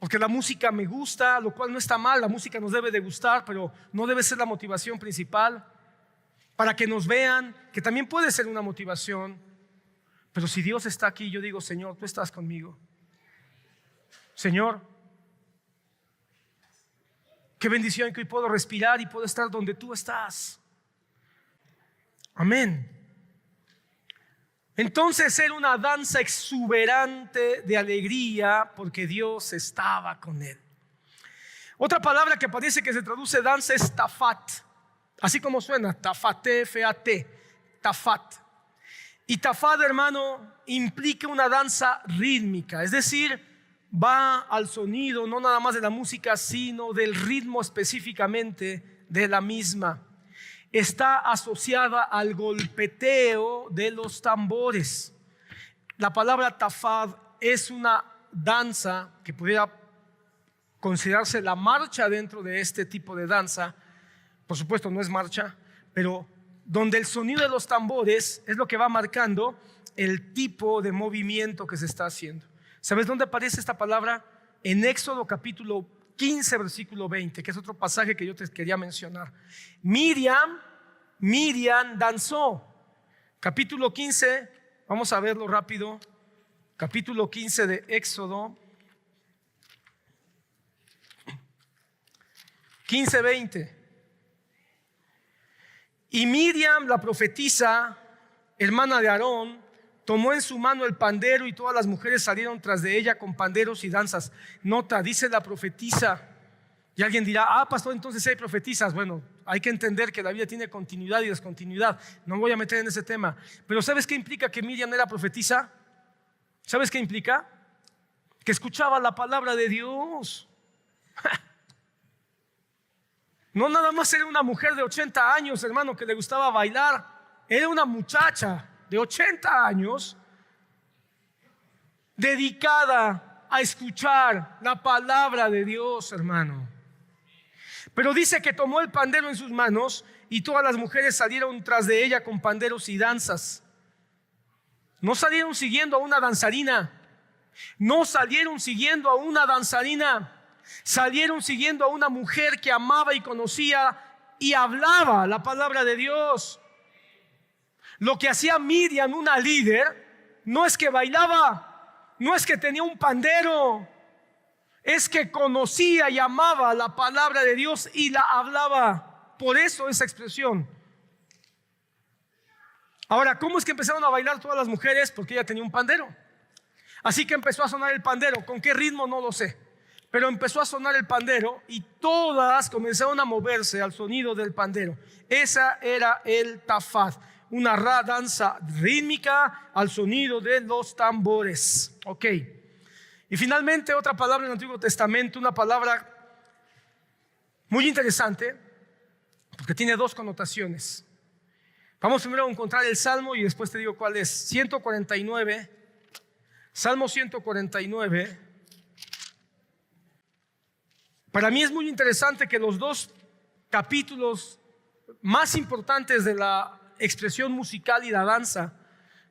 Porque la música me gusta, lo cual no está mal, la música nos debe de gustar, pero no debe ser la motivación principal. Para que nos vean, que también puede ser una motivación. Pero si Dios está aquí, yo digo: Señor, tú estás conmigo. Señor, qué bendición que hoy puedo respirar y puedo estar donde tú estás. Amén. Entonces era una danza exuberante de alegría porque Dios estaba con él. Otra palabra que parece que se traduce danza es tafat. Así como suena, tafat, T-F-A-T, tafat. Y tafat, hermano, implica una danza rítmica, es decir, va al sonido, no nada más de la música, sino del ritmo específicamente de la misma. Está asociada al golpeteo de los tambores. La palabra tafat es una danza que pudiera considerarse la marcha dentro de este tipo de danza. Por supuesto no es marcha, pero donde el sonido de los tambores es lo que va marcando el tipo de movimiento que se está haciendo. ¿Sabes dónde aparece esta palabra? En Éxodo capítulo 15, versículo 20, que es otro pasaje que yo te quería mencionar. Miriam danzó. Capítulo 15, vamos a verlo rápido. Capítulo 15 de Éxodo 15, 20. Y Miriam, la profetisa, hermana de Aarón, tomó en su mano el pandero y todas las mujeres salieron tras de ella con panderos y danzas. Nota, dice la profetisa. Y alguien dirá: pastor, entonces hay profetisas. Bueno, hay que entender que la vida tiene continuidad y descontinuidad. No me voy a meter en ese tema. Pero ¿sabes qué implica que Miriam era profetisa? ¿Sabes qué implica? Que escuchaba la palabra de Dios. No nada más era una mujer de 80 años, hermano, que le gustaba bailar era una muchacha de 80 años dedicada a escuchar la palabra de Dios, hermano. Pero dice que tomó el pandero en sus manos y todas las mujeres salieron tras de ella con panderos y danzas. No salieron siguiendo a una danzarina. No salieron siguiendo a una danzarina. Salieron siguiendo a una mujer que amaba y conocía y hablaba la palabra de Dios. Lo que hacía Miriam, una líder, no es que bailaba, no es que tenía un pandero, es que conocía y amaba la palabra de Dios y la hablaba. Por eso esa expresión. Ahora, ¿cómo es que empezaron a bailar todas las mujeres? Porque ella tenía un pandero. Así que empezó a sonar el pandero. ¿Con qué ritmo? No lo sé. Pero empezó a sonar el pandero y todas comenzaron a moverse al sonido del pandero. Esa era el tafad, una danza rítmica al sonido de los tambores. Ok. Y finalmente otra palabra en el Antiguo Testamento, una palabra muy interesante, porque tiene dos connotaciones. Vamos primero a encontrar el Salmo y después te digo cuál es. 149, Salmo 149. Para mí es muy interesante que los dos capítulos más importantes de la expresión musical y la danza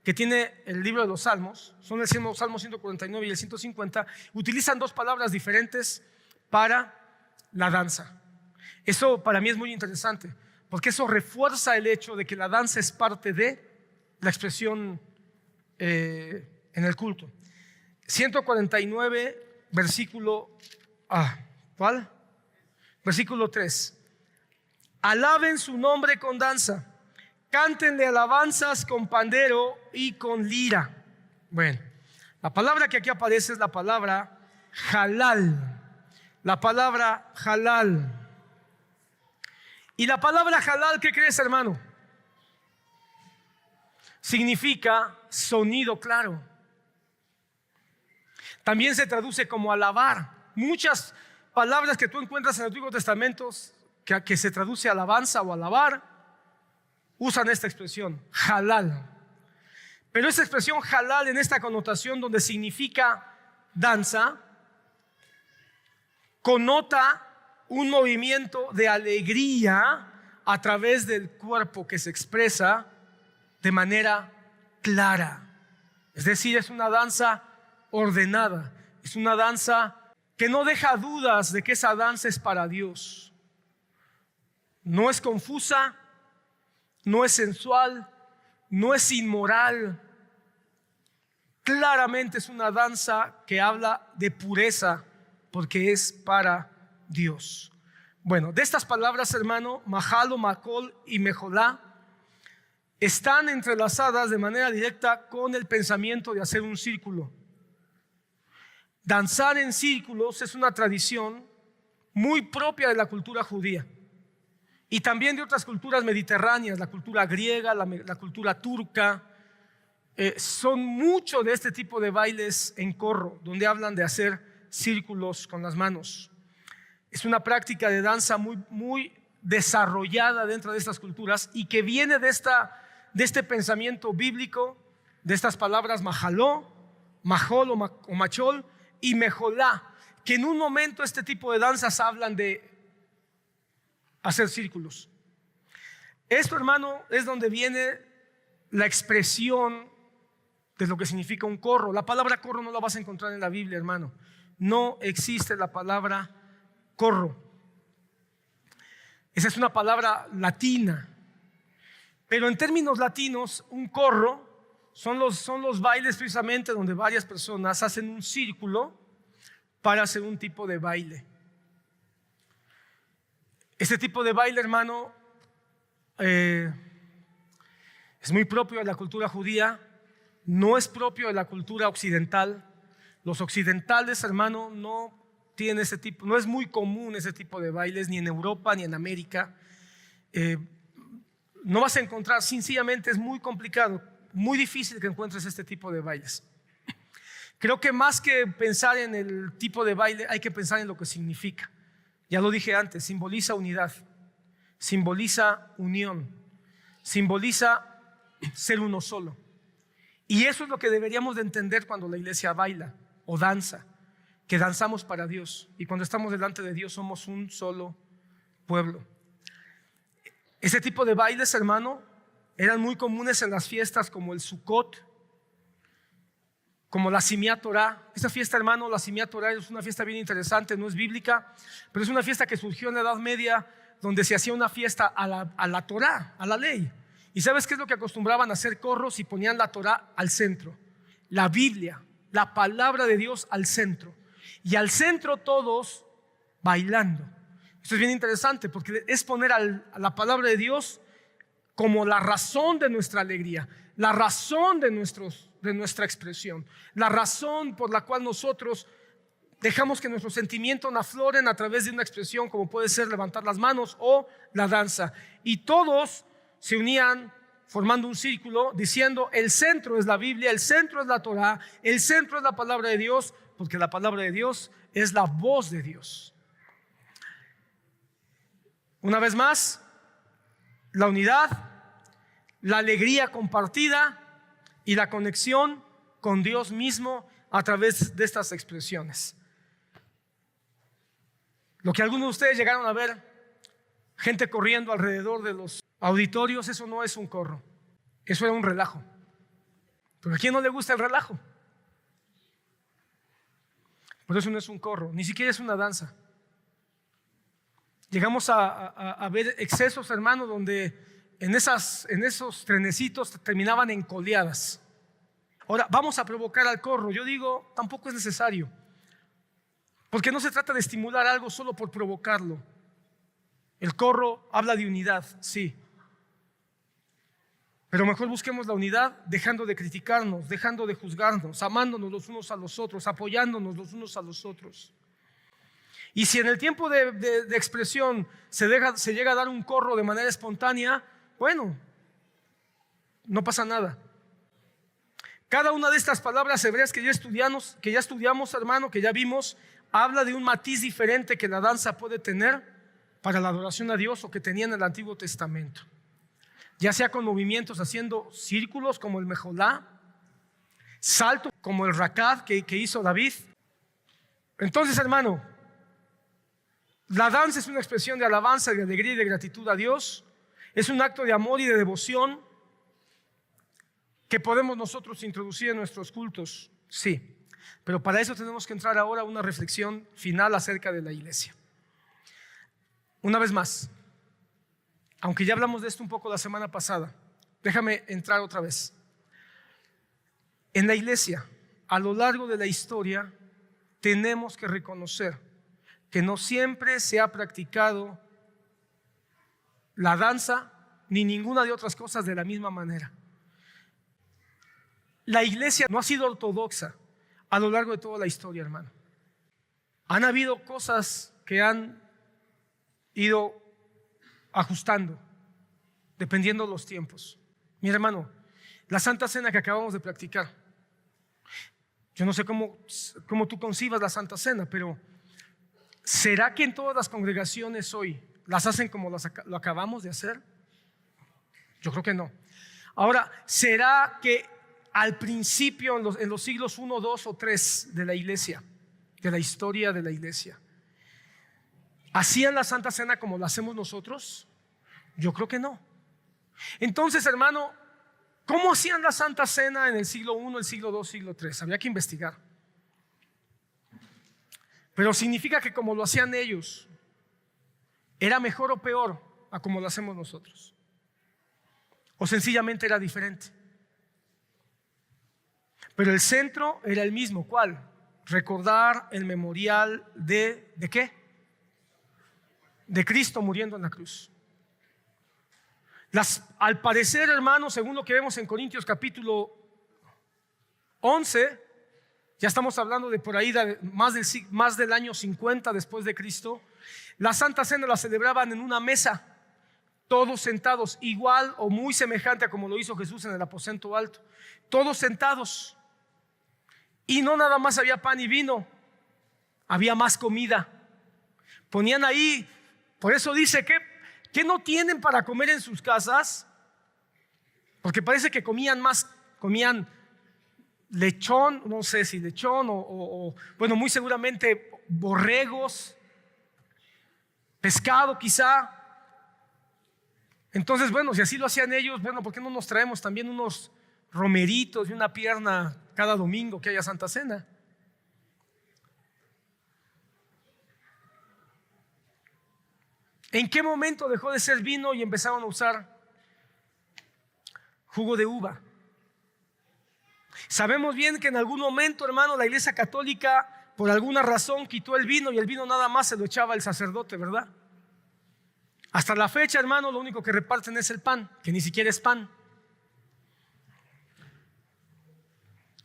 que tiene el libro de los Salmos, son el Salmo 149 y el 150, utilizan dos palabras diferentes para la danza. Eso para mí es muy interesante, porque eso refuerza el hecho de que la danza es parte de la expresión en el culto. 149, versículo ¿cuál? Versículo 3. Alaben su nombre con danza, cántenle alabanzas con pandero y con lira. Bueno, la palabra que aquí aparece es la palabra halal. La palabra halal. Y la palabra halal, ¿qué crees, hermano? Significa sonido claro. También se traduce como alabar. Muchas palabras que tú encuentras en el Antiguo Testamento que se traduce alabanza o alabar, usan esta expresión, halal. Pero esta expresión halal en esta connotación donde significa danza, connota un movimiento de alegría a través del cuerpo que se expresa de manera clara. Es decir, es una danza ordenada, es una danza que no deja dudas de que esa danza es para Dios. No es confusa, no es sensual, no es inmoral. Claramente es una danza que habla de pureza porque es para Dios. Bueno, de estas palabras, hermano, mahalo, makol y mejolá están entrelazadas de manera directa con el pensamiento de hacer un círculo. Danzar en círculos es una tradición muy propia de la cultura judía y también de otras culturas mediterráneas, la cultura griega, la cultura turca. Son mucho de este tipo de bailes en corro, donde hablan de hacer círculos con las manos. Es una práctica de danza muy desarrollada dentro de estas culturas y que viene de este pensamiento bíblico, de estas palabras mahaló, mahol o machol y mejolá, que en un momento este tipo de danzas hablan de hacer círculos. Esto, hermano, es donde viene la expresión de lo que significa un corro. La palabra corro no la vas a encontrar en la Biblia, hermano. No existe la palabra corro. Esa es una palabra latina. Pero en términos latinos, un corro son los bailes precisamente donde varias personas hacen un círculo para hacer un tipo de baile. Este tipo de baile, hermano, es muy propio de la cultura judía, no es propio de la cultura occidental. Los occidentales, hermano, no tienen ese tipo, no es muy común ese tipo de bailes ni en Europa ni en América. No vas a encontrar, sencillamente es muy complicado, muy difícil que encuentres este tipo de bailes. Creo que más que pensar en el tipo de baile, hay que pensar en lo que significa. Ya lo dije antes, simboliza unidad, simboliza unión, simboliza ser uno solo. Y eso es lo que deberíamos de entender cuando la iglesia baila o danza, que danzamos para Dios. Y cuando estamos delante de Dios somos un solo pueblo. Ese tipo de bailes, hermano, eran muy comunes en las fiestas como el Sukkot, como la Simchat Torah. Esta fiesta, hermano, la Simchat Torah es una fiesta bien interesante, no es bíblica, pero es una fiesta que surgió en la Edad Media, donde se hacía una fiesta a la Torah, a la ley. ¿Y sabes qué es lo que acostumbraban a hacer? Corros y ponían la Torah al centro, la Biblia, la palabra de Dios al centro, y al centro todos bailando. Esto es bien interesante porque es poner a la palabra de Dios como la razón de nuestra alegría, la razón de nuestra expresión, la razón por la cual nosotros dejamos que nuestros sentimientos afloren a través de una expresión como puede ser levantar las manos o la danza. Y todos se unían formando un círculo diciendo: el centro es la Biblia, el centro es la Torah, el centro es la palabra de Dios, porque la palabra de Dios es la voz de Dios. Una vez más, la unidad, la alegría compartida y la conexión con Dios mismo a través de estas expresiones. Lo que algunos de ustedes llegaron a ver, gente corriendo alrededor de los auditorios, eso no es un corro, eso era un relajo. Pero ¿a quién no le gusta el relajo? Por eso no es un corro, ni siquiera es una danza. Llegamos a ver excesos, hermanos, donde en esos trenecitos terminaban en coleadas. Ahora, vamos a provocar al corro. Yo digo, tampoco es necesario, porque no se trata de estimular algo solo por provocarlo. El corro habla de unidad, sí, pero mejor busquemos la unidad dejando de criticarnos, dejando de juzgarnos, amándonos los unos a los otros, apoyándonos los unos a los otros. Y si en el tiempo de expresión se llega a dar un corro de manera espontánea, bueno, no pasa nada. Cada una de estas palabras hebreas que ya estudiamos, hermano, que ya vimos, habla de un matiz diferente que la danza puede tener para la adoración a Dios o que tenía en el Antiguo Testamento. Ya sea con movimientos haciendo círculos como el mejolá, salto como el rakad que hizo David. Entonces, hermano, la danza es una expresión de alabanza, de alegría y de gratitud a Dios. Es un acto de amor y de devoción que podemos nosotros introducir en nuestros cultos, sí. Pero para eso tenemos que entrar ahora a una reflexión final acerca de la iglesia. Una vez más, aunque ya hablamos de esto un poco la semana pasada, déjame entrar otra vez. En la iglesia, a lo largo de la historia, tenemos que reconocer que no siempre se ha practicado la danza ni ninguna de otras cosas de la misma manera. La iglesia no ha sido ortodoxa a lo largo de toda la historia, hermano. Han habido cosas que han ido ajustando dependiendo de los tiempos. Mi hermano, la Santa Cena que acabamos de practicar, yo no sé cómo tú concibas la Santa Cena, pero ¿será que en todas las congregaciones hoy las hacen como lo acabamos de hacer? Yo creo que no. Ahora, ¿será que al principio, en los siglos 1, 2 o 3 de la iglesia, de la historia de la iglesia, hacían la Santa Cena como la hacemos nosotros? Yo creo que no. Entonces, hermano, ¿cómo hacían la Santa Cena en el siglo 1, el siglo 2, siglo 3? Habría que investigar. Pero significa que como lo hacían ellos, ¿era mejor o peor a como lo hacemos nosotros? ¿O sencillamente era diferente? Pero el centro era el mismo. ¿Cuál? Recordar el memorial ¿de qué? De Cristo muriendo en la cruz. Al parecer, hermanos, según lo que vemos en Corintios capítulo 11, ya estamos hablando de por ahí más del año 50 después de Cristo, la Santa Cena la celebraban en una mesa, todos sentados, igual o muy semejante a como lo hizo Jesús en el aposento alto, todos sentados. Y no nada más había pan y vino, había más comida. Ponían ahí, por eso dice que no tienen para comer en sus casas, Porque parece que comían lechón, no sé si lechón bueno, muy seguramente borregos, pescado quizá. Entonces, bueno, si así lo hacían ellos, bueno, ¿por qué no nos traemos también unos romeritos y una pierna cada domingo que haya Santa Cena? ¿En qué momento dejó de ser vino y empezaron a usar jugo de uva? Sabemos bien que en algún momento, hermano, la Iglesia Católica por alguna razón quitó el vino y el vino nada más se lo echaba el sacerdote, ¿verdad? Hasta la fecha, hermano, lo único que reparten es el pan, que ni siquiera es pan.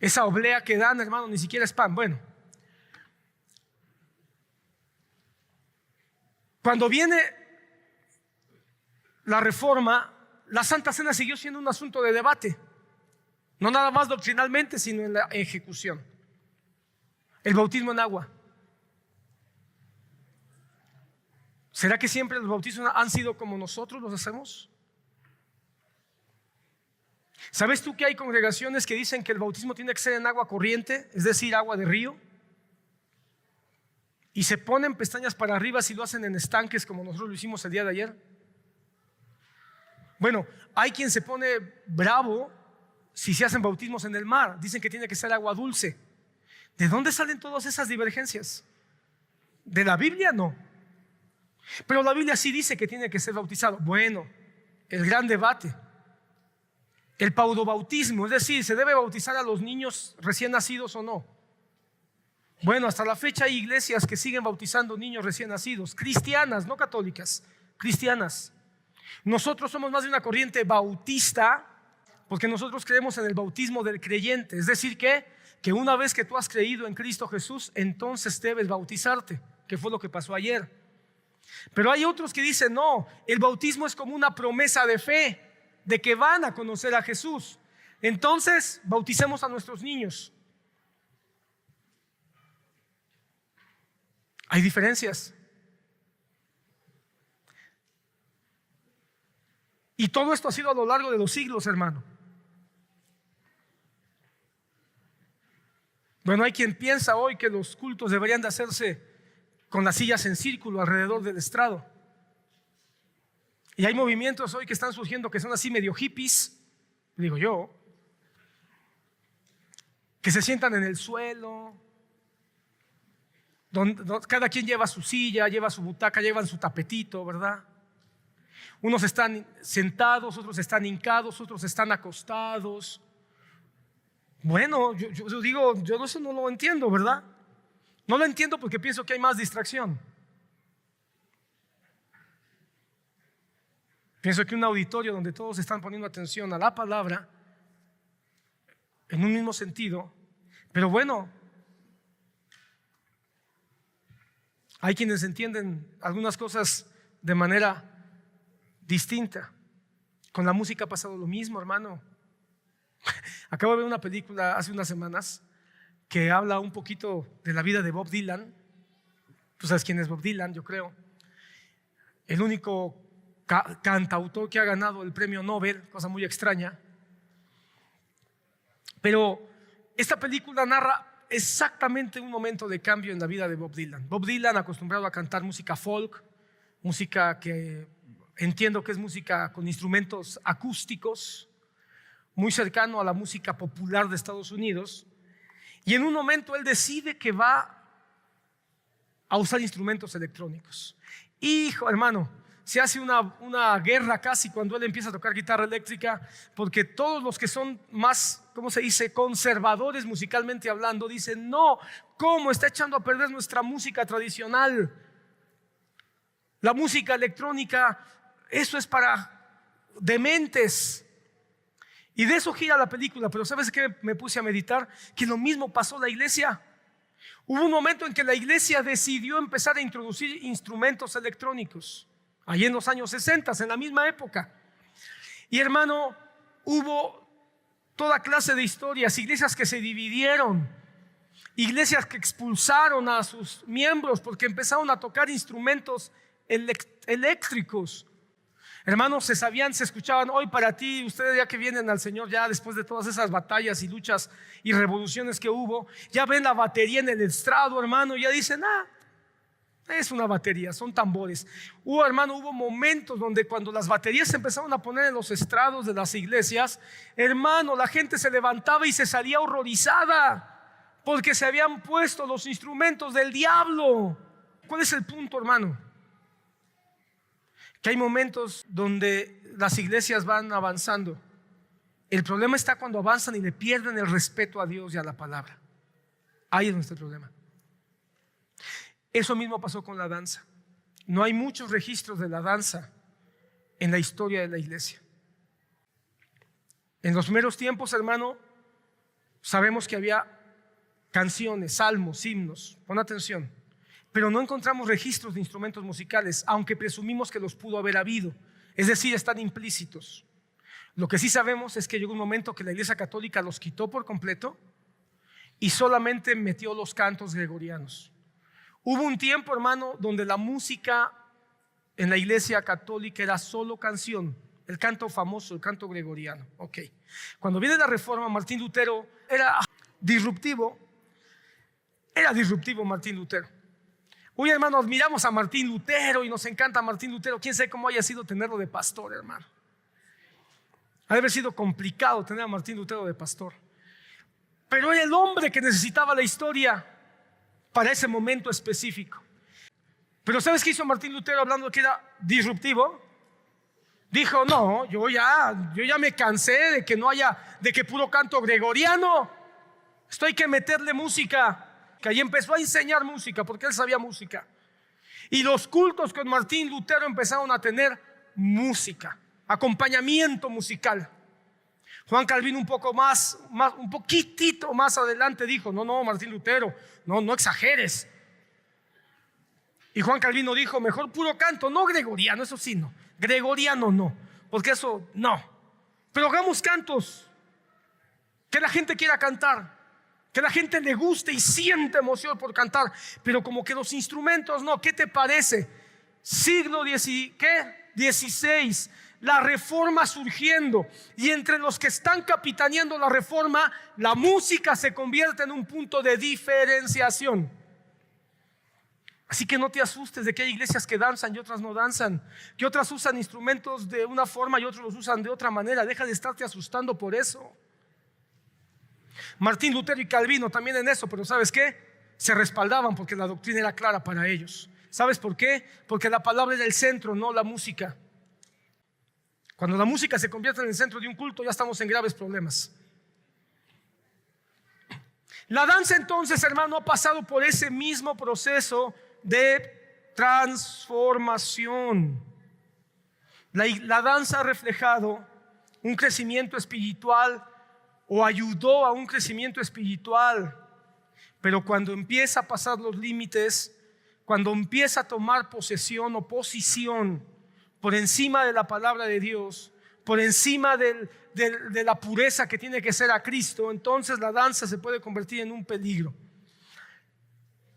Esa oblea que dan, hermano, ni siquiera es pan. Bueno, cuando viene la Reforma, la Santa Cena siguió siendo un asunto de debate, no nada más doctrinalmente, sino en la ejecución. El bautismo en agua. ¿Será que siempre los bautismos han sido como nosotros los hacemos? ¿Sabes tú que hay congregaciones que dicen que el bautismo tiene que ser en agua corriente, es decir, agua de río? Y se ponen pestañas para arriba si lo hacen en estanques como nosotros lo hicimos el día de ayer. Bueno, hay quien se pone bravo si se hacen bautismos en el mar. Dicen que tiene que ser agua dulce. ¿De dónde salen todas esas divergencias? ¿De la Biblia? No. Pero la Biblia sí dice que tiene que ser bautizado. Bueno, el gran debate. El paudobautismo, es decir, ¿se debe bautizar a los niños recién nacidos o no? Bueno, hasta la fecha hay iglesias que siguen bautizando niños recién nacidos, cristianas, no católicas, cristianas. Nosotros somos más de una corriente bautista porque nosotros creemos en el bautismo del creyente, es decir, que una vez que tú has creído en Cristo Jesús, entonces debes bautizarte, que fue lo que pasó ayer. Pero hay otros que dicen, no, el bautismo es como una promesa de fe, de que van a conocer a Jesús. Entonces, bauticemos a nuestros niños. Hay diferencias. Y todo esto ha sido a lo largo de los siglos, hermano. Bueno, hay quien piensa hoy que los cultos deberían de hacerse con las sillas en círculo alrededor del estrado. Y hay movimientos hoy que están surgiendo que son así medio hippies, digo yo, que se sientan en el suelo, donde cada quien lleva su silla, lleva su butaca, llevan su tapetito, ¿verdad? Unos están sentados, otros están hincados, otros están acostados. Bueno, yo digo, yo eso no lo entiendo, ¿verdad? No lo entiendo porque pienso que hay más distracción. Pienso que un auditorio donde todos están poniendo atención a la palabra en un mismo sentido, pero bueno, hay quienes entienden algunas cosas de manera distinta. Con la música ha pasado lo mismo, hermano. Acabo de ver una película hace unas semanas que habla un poquito de la vida de Bob Dylan. Tú sabes quién es Bob Dylan, yo creo. El único cantautor que ha ganado el premio Nobel, cosa muy extraña. Pero esta película narra exactamente un momento de cambio en la vida de Bob Dylan. Bob Dylan, acostumbrado a cantar música folk, música que entiendo que es música con instrumentos acústicos, muy cercano a la música popular de Estados Unidos. Y en un momento él decide que va a usar instrumentos electrónicos. Hijo, hermano, se hace una guerra casi cuando él empieza a tocar guitarra eléctrica, porque todos los que son más, ¿cómo se dice?, conservadores musicalmente hablando, dicen, no, ¿cómo está echando a perder nuestra música tradicional? La música electrónica, eso es para dementes. Y de eso gira la película. Pero ¿sabes qué? Me puse a meditar que lo mismo pasó en la iglesia. Hubo un momento en que la iglesia decidió empezar a introducir instrumentos electrónicos, allí en los años 60, en la misma época. Y hermano, hubo toda clase de historias, iglesias que se dividieron, iglesias que expulsaron a sus miembros porque empezaron a tocar instrumentos eléctricos. Hermanos, se escuchaban hoy para ti, ustedes ya que vienen al Señor, ya después de todas esas batallas y luchas y revoluciones que hubo, ya ven la batería en el estrado, hermano, y ya dicen, es una batería, son tambores. Hubo momentos donde cuando las baterías se empezaron a poner en los estrados de las iglesias, hermano, la gente se levantaba y se salía horrorizada porque se habían puesto los instrumentos del diablo. ¿Cuál es el punto, hermano? Que hay momentos donde las iglesias van avanzando. El problema está cuando avanzan y le pierden el respeto a Dios y a la palabra. Ahí es donde está el problema. Eso mismo pasó con la danza. No hay muchos registros de la danza en la historia de la iglesia. En los primeros tiempos, hermano, sabemos que había canciones, salmos, himnos. Pon atención. Pero no encontramos registros de instrumentos musicales, aunque presumimos que los pudo haber habido. Es decir, están implícitos. Lo que sí sabemos es que llegó un momento que la Iglesia Católica los quitó por completo y solamente metió los cantos gregorianos. Hubo un tiempo, hermano, donde la música en la Iglesia Católica era solo canción, el canto famoso, el canto gregoriano. Okay. Cuando viene la Reforma, Martín Lutero era disruptivo Martín Lutero. Hoy, hermano, admiramos a Martín Lutero y nos encanta Martín Lutero. Quién sabe cómo haya sido tenerlo de pastor, hermano. Ha de haber sido complicado tener a Martín Lutero de pastor. Pero era el hombre que necesitaba la historia para ese momento específico. Pero ¿sabes qué hizo Martín Lutero hablando de que era disruptivo? Dijo, no, yo ya me cansé de que puro canto gregoriano. Esto hay que meterle música. Que ahí empezó a enseñar música porque él sabía música. Y los cultos con Martín Lutero empezaron a tener música, acompañamiento musical. Juan Calvino un poquitito más adelante dijo, no, Martín Lutero, no exageres. Y Juan Calvino dijo, mejor puro canto, no gregoriano, eso sí no. Gregoriano no, porque eso no. Pero hagamos cantos que la gente quiera cantar. Que la gente le guste y siente emoción por cantar, pero como que los instrumentos no. ¿Qué te parece? Siglo XVI, la Reforma surgiendo, y entre los que están capitaneando la Reforma, la música se convierte en un punto de diferenciación. Así que no te asustes de que hay iglesias que danzan y otras no danzan, que otras usan instrumentos de una forma y otros los usan de otra manera. Deja de estarte asustando por eso. Martín Lutero y Calvino también en eso, pero ¿sabes qué? Se respaldaban porque la doctrina era clara para ellos. ¿Sabes por qué? Porque la palabra era el centro, no la música. Cuando la música se convierte en el centro de un culto, ya estamos en graves problemas. La danza entonces, hermano, ha pasado por ese mismo proceso de transformación. La danza ha reflejado un crecimiento espiritual o ayudó a un crecimiento espiritual, pero cuando empieza a pasar los límites, cuando empieza a tomar posesión o posición por encima de la palabra de Dios, por encima de la pureza que tiene que ser a Cristo, entonces la danza se puede convertir en un peligro.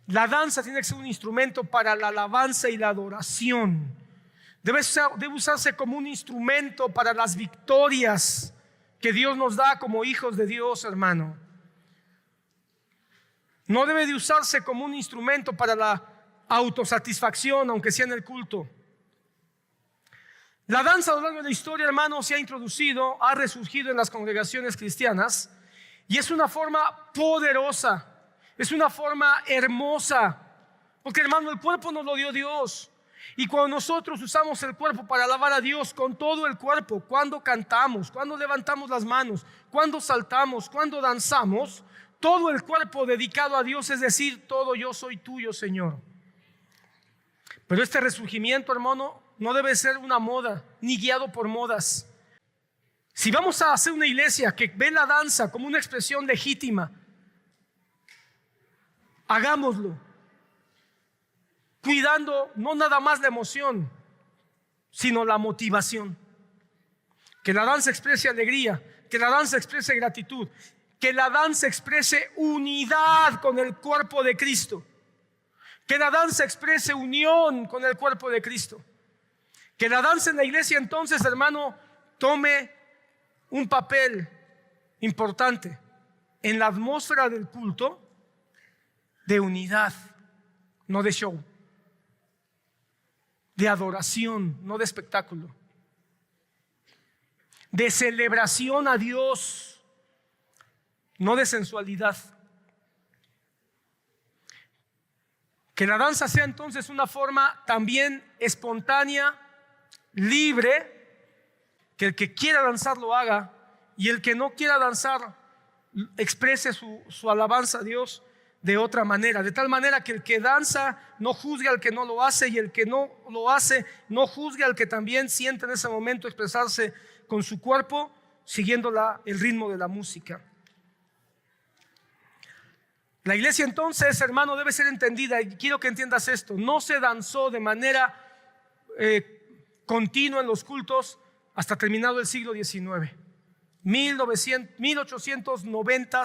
La danza tiene que ser un instrumento para la alabanza y la adoración. Debe usarse como un instrumento para las victorias que Dios nos da como hijos de Dios, hermano. No debe de usarse como un instrumento para la autosatisfacción, aunque sea en el culto. La danza a lo largo de la historia, hermano, se ha introducido, ha resurgido en las congregaciones cristianas y es una forma poderosa, es una forma hermosa, porque, hermano, el cuerpo nos lo dio Dios. Y cuando nosotros usamos el cuerpo para alabar a Dios con todo el cuerpo, cuando cantamos, cuando levantamos las manos, cuando saltamos, cuando danzamos, todo el cuerpo dedicado a Dios, es decir, todo yo soy tuyo, Señor. Pero este resurgimiento, hermano, no debe ser una moda, ni guiado por modas. Si vamos a hacer una iglesia que ve la danza como una expresión legítima, hagámoslo. Cuidando no nada más la emoción, sino la motivación. Que la danza exprese alegría, que la danza exprese gratitud, que la danza exprese unidad con el cuerpo de Cristo, que la danza exprese unión con el cuerpo de Cristo, Que la danza en la iglesia entonces, hermano, tome un papel importante en la atmósfera del culto, de unidad, no de show, de adoración, no de espectáculo, de celebración a Dios, no de sensualidad. Que la danza sea entonces una forma también espontánea, libre, que el que quiera danzar lo haga y el que no quiera danzar exprese su alabanza a Dios de otra manera, de tal manera que el que danza no juzgue al que no lo hace y el que no lo hace no juzgue al que también siente en ese momento expresarse con su cuerpo siguiendo el ritmo de la música. La iglesia entonces, hermano, debe ser entendida, y quiero que entiendas esto: no se danzó de manera continua en los cultos hasta terminado el siglo XIX, 1890.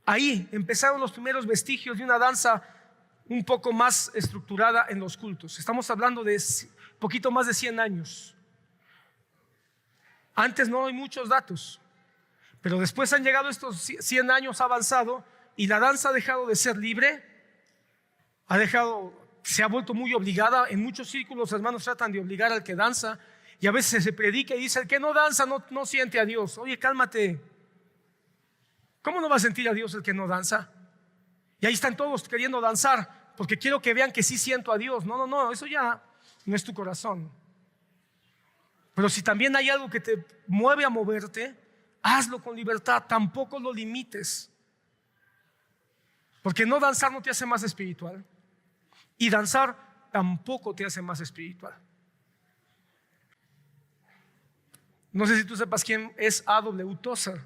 Ahí empezaron los primeros vestigios de una danza un poco más estructurada en los cultos. Estamos hablando de poquito más de 100 años. Antes no hay muchos datos, pero después han llegado estos 100 años, ha avanzado, y la danza ha dejado de ser libre, se ha vuelto muy obligada. En muchos círculos, hermanos, tratan de obligar al que danza, y a veces se predica y dice: el que no danza no siente a Dios. Oye, cálmate. ¿Cómo no va a sentir a Dios el que no danza? Y ahí están todos queriendo danzar porque quiero que vean que sí siento a Dios. No, eso ya no es tu corazón. Pero si también hay algo que te mueve a moverte, hazlo con libertad, tampoco lo limites. Porque no danzar no te hace más espiritual, y danzar tampoco te hace más espiritual. No sé si tú sepas quién es A.W. Tozer.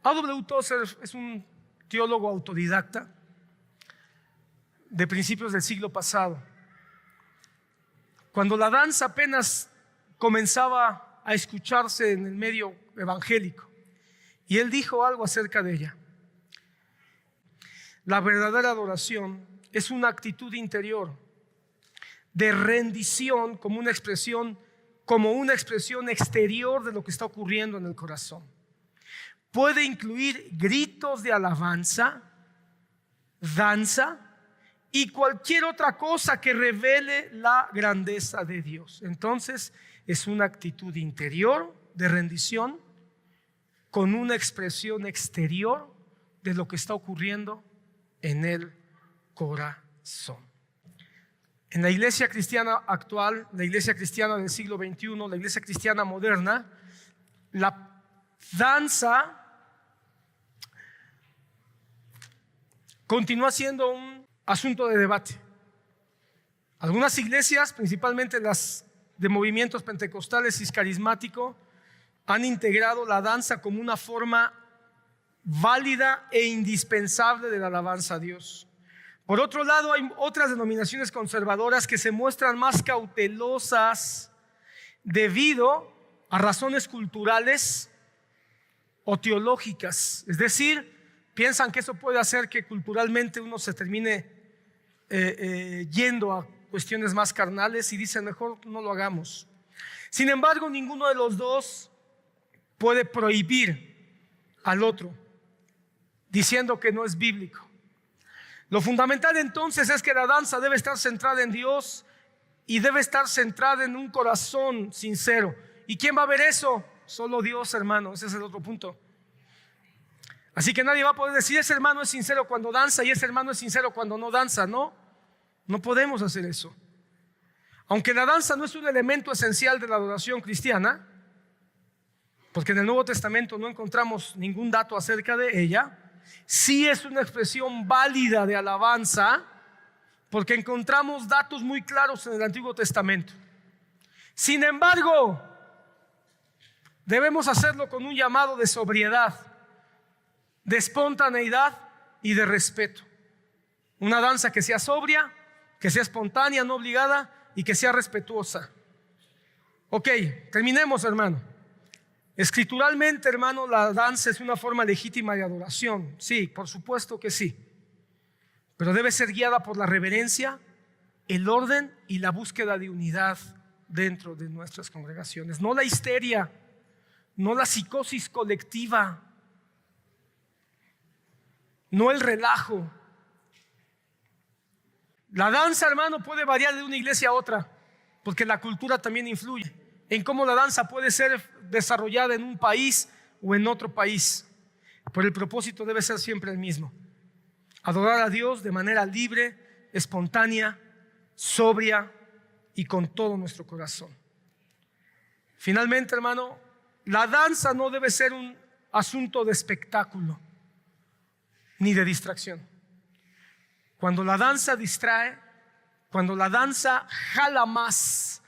A.W. Tozer es un teólogo autodidacta de principios del siglo pasado. Cuando la danza apenas comenzaba a escucharse en el medio evangélico, y él dijo algo acerca de ella: la verdadera adoración es una actitud interior de rendición como una expresión exterior de lo que está ocurriendo en el corazón. Puede incluir gritos de alabanza, danza y cualquier otra cosa que revele la grandeza de Dios. Entonces es una actitud interior de rendición con una expresión exterior de lo que está ocurriendo en el corazón. En la iglesia cristiana actual, la iglesia cristiana del siglo XXI, la iglesia cristiana moderna, la danza continúa siendo un asunto de debate. Algunas iglesias, principalmente las de movimientos pentecostales y carismáticos, han integrado la danza como una forma válida e indispensable de la alabanza a Dios. Por otro lado, hay otras denominaciones conservadoras que se muestran más cautelosas debido a razones culturales o teológicas. Es decir, piensan que eso puede hacer que culturalmente uno se termine yendo a cuestiones más carnales y dicen: mejor no lo hagamos. Sin embargo, ninguno de los dos puede prohibir al otro, diciendo que no es bíblico. Lo fundamental entonces es que la danza debe estar centrada en Dios y debe estar centrada en un corazón sincero. ¿Y quién va a ver eso? Solo Dios, hermano. Ese es el otro punto. Así que nadie va a poder decir: ese hermano es sincero cuando danza y ese hermano es sincero cuando no danza. No podemos hacer eso. Aunque la danza no es un elemento esencial de la adoración cristiana, porque en el Nuevo Testamento no encontramos ningún dato acerca de ella, sí es una expresión válida de alabanza, porque encontramos datos muy claros en el Antiguo Testamento. Sin embargo, debemos hacerlo con un llamado de sobriedad, de espontaneidad y de respeto. Una danza que sea sobria, que sea espontánea, no obligada, y que sea respetuosa. Ok, terminemos, hermano. Escrituralmente, hermano, la danza es una forma legítima de adoración. Sí, por supuesto que sí. Pero debe ser guiada por la reverencia, el orden y la búsqueda de unidad dentro de nuestras congregaciones. No la histeria, no la psicosis colectiva, no el relajo. La danza, hermano, puede variar de una iglesia a otra, porque la cultura también influye en cómo la danza puede ser desarrollada en un país o en otro país. Pero el propósito debe ser siempre el mismo: adorar a Dios de manera libre, espontánea, sobria y con todo nuestro corazón. Finalmente, hermano, la danza no debe ser un asunto de espectáculo ni de distracción. Cuando la danza distrae, cuando la danza jala más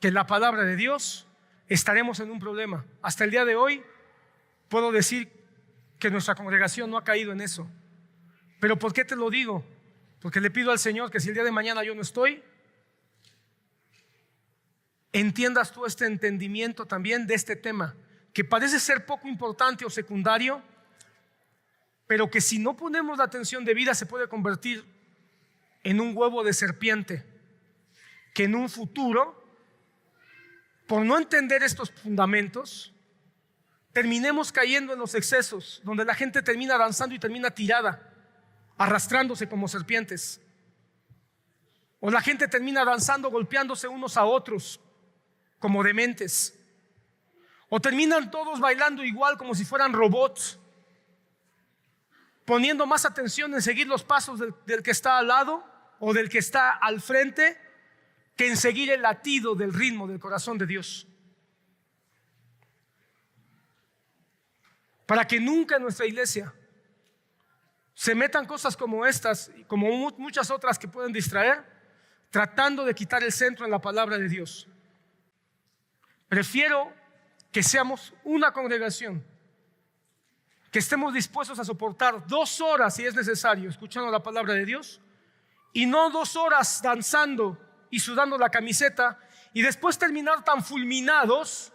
que la palabra de Dios, estaremos en un problema. Hasta el día de hoy puedo decir que nuestra congregación no ha caído en eso. ¿Pero por qué te lo digo? Porque le pido al Señor que si el día de mañana yo no estoy, entiendas tú este entendimiento también de este tema, que parece ser poco importante o secundario, pero que si no ponemos la atención debida se puede convertir en un huevo de serpiente, que en un futuro, por no entender estos fundamentos, terminemos cayendo en los excesos, donde la gente termina danzando y termina tirada, arrastrándose como serpientes. O la gente termina danzando, golpeándose unos a otros como dementes. O terminan todos bailando igual como si fueran robots, poniendo más atención en seguir los pasos del que está al lado o del que está al frente que en seguir el latido del ritmo del corazón de Dios. Para que nunca en nuestra iglesia se metan cosas como estas, como muchas otras que pueden distraer, tratando de quitar el centro en la palabra de Dios. Prefiero que seamos una congregación, que estemos dispuestos a soportar 2 horas si es necesario escuchando la palabra de Dios, y no 2 horas danzando y sudando la camiseta y después terminar tan fulminados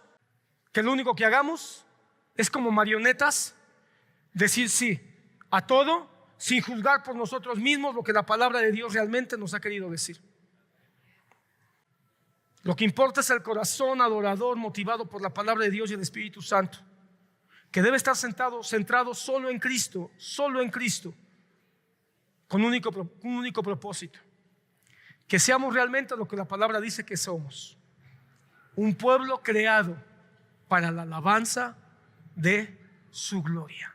que lo único que hagamos es como marionetas decir sí a todo sin juzgar por nosotros mismos lo que la palabra de Dios realmente nos ha querido decir. Lo que importa es el corazón adorador motivado por la palabra de Dios y el Espíritu Santo, que debe estar centrado solo en Cristo, con un único propósito: que seamos realmente lo que la palabra dice que somos, un pueblo creado para la alabanza de su gloria.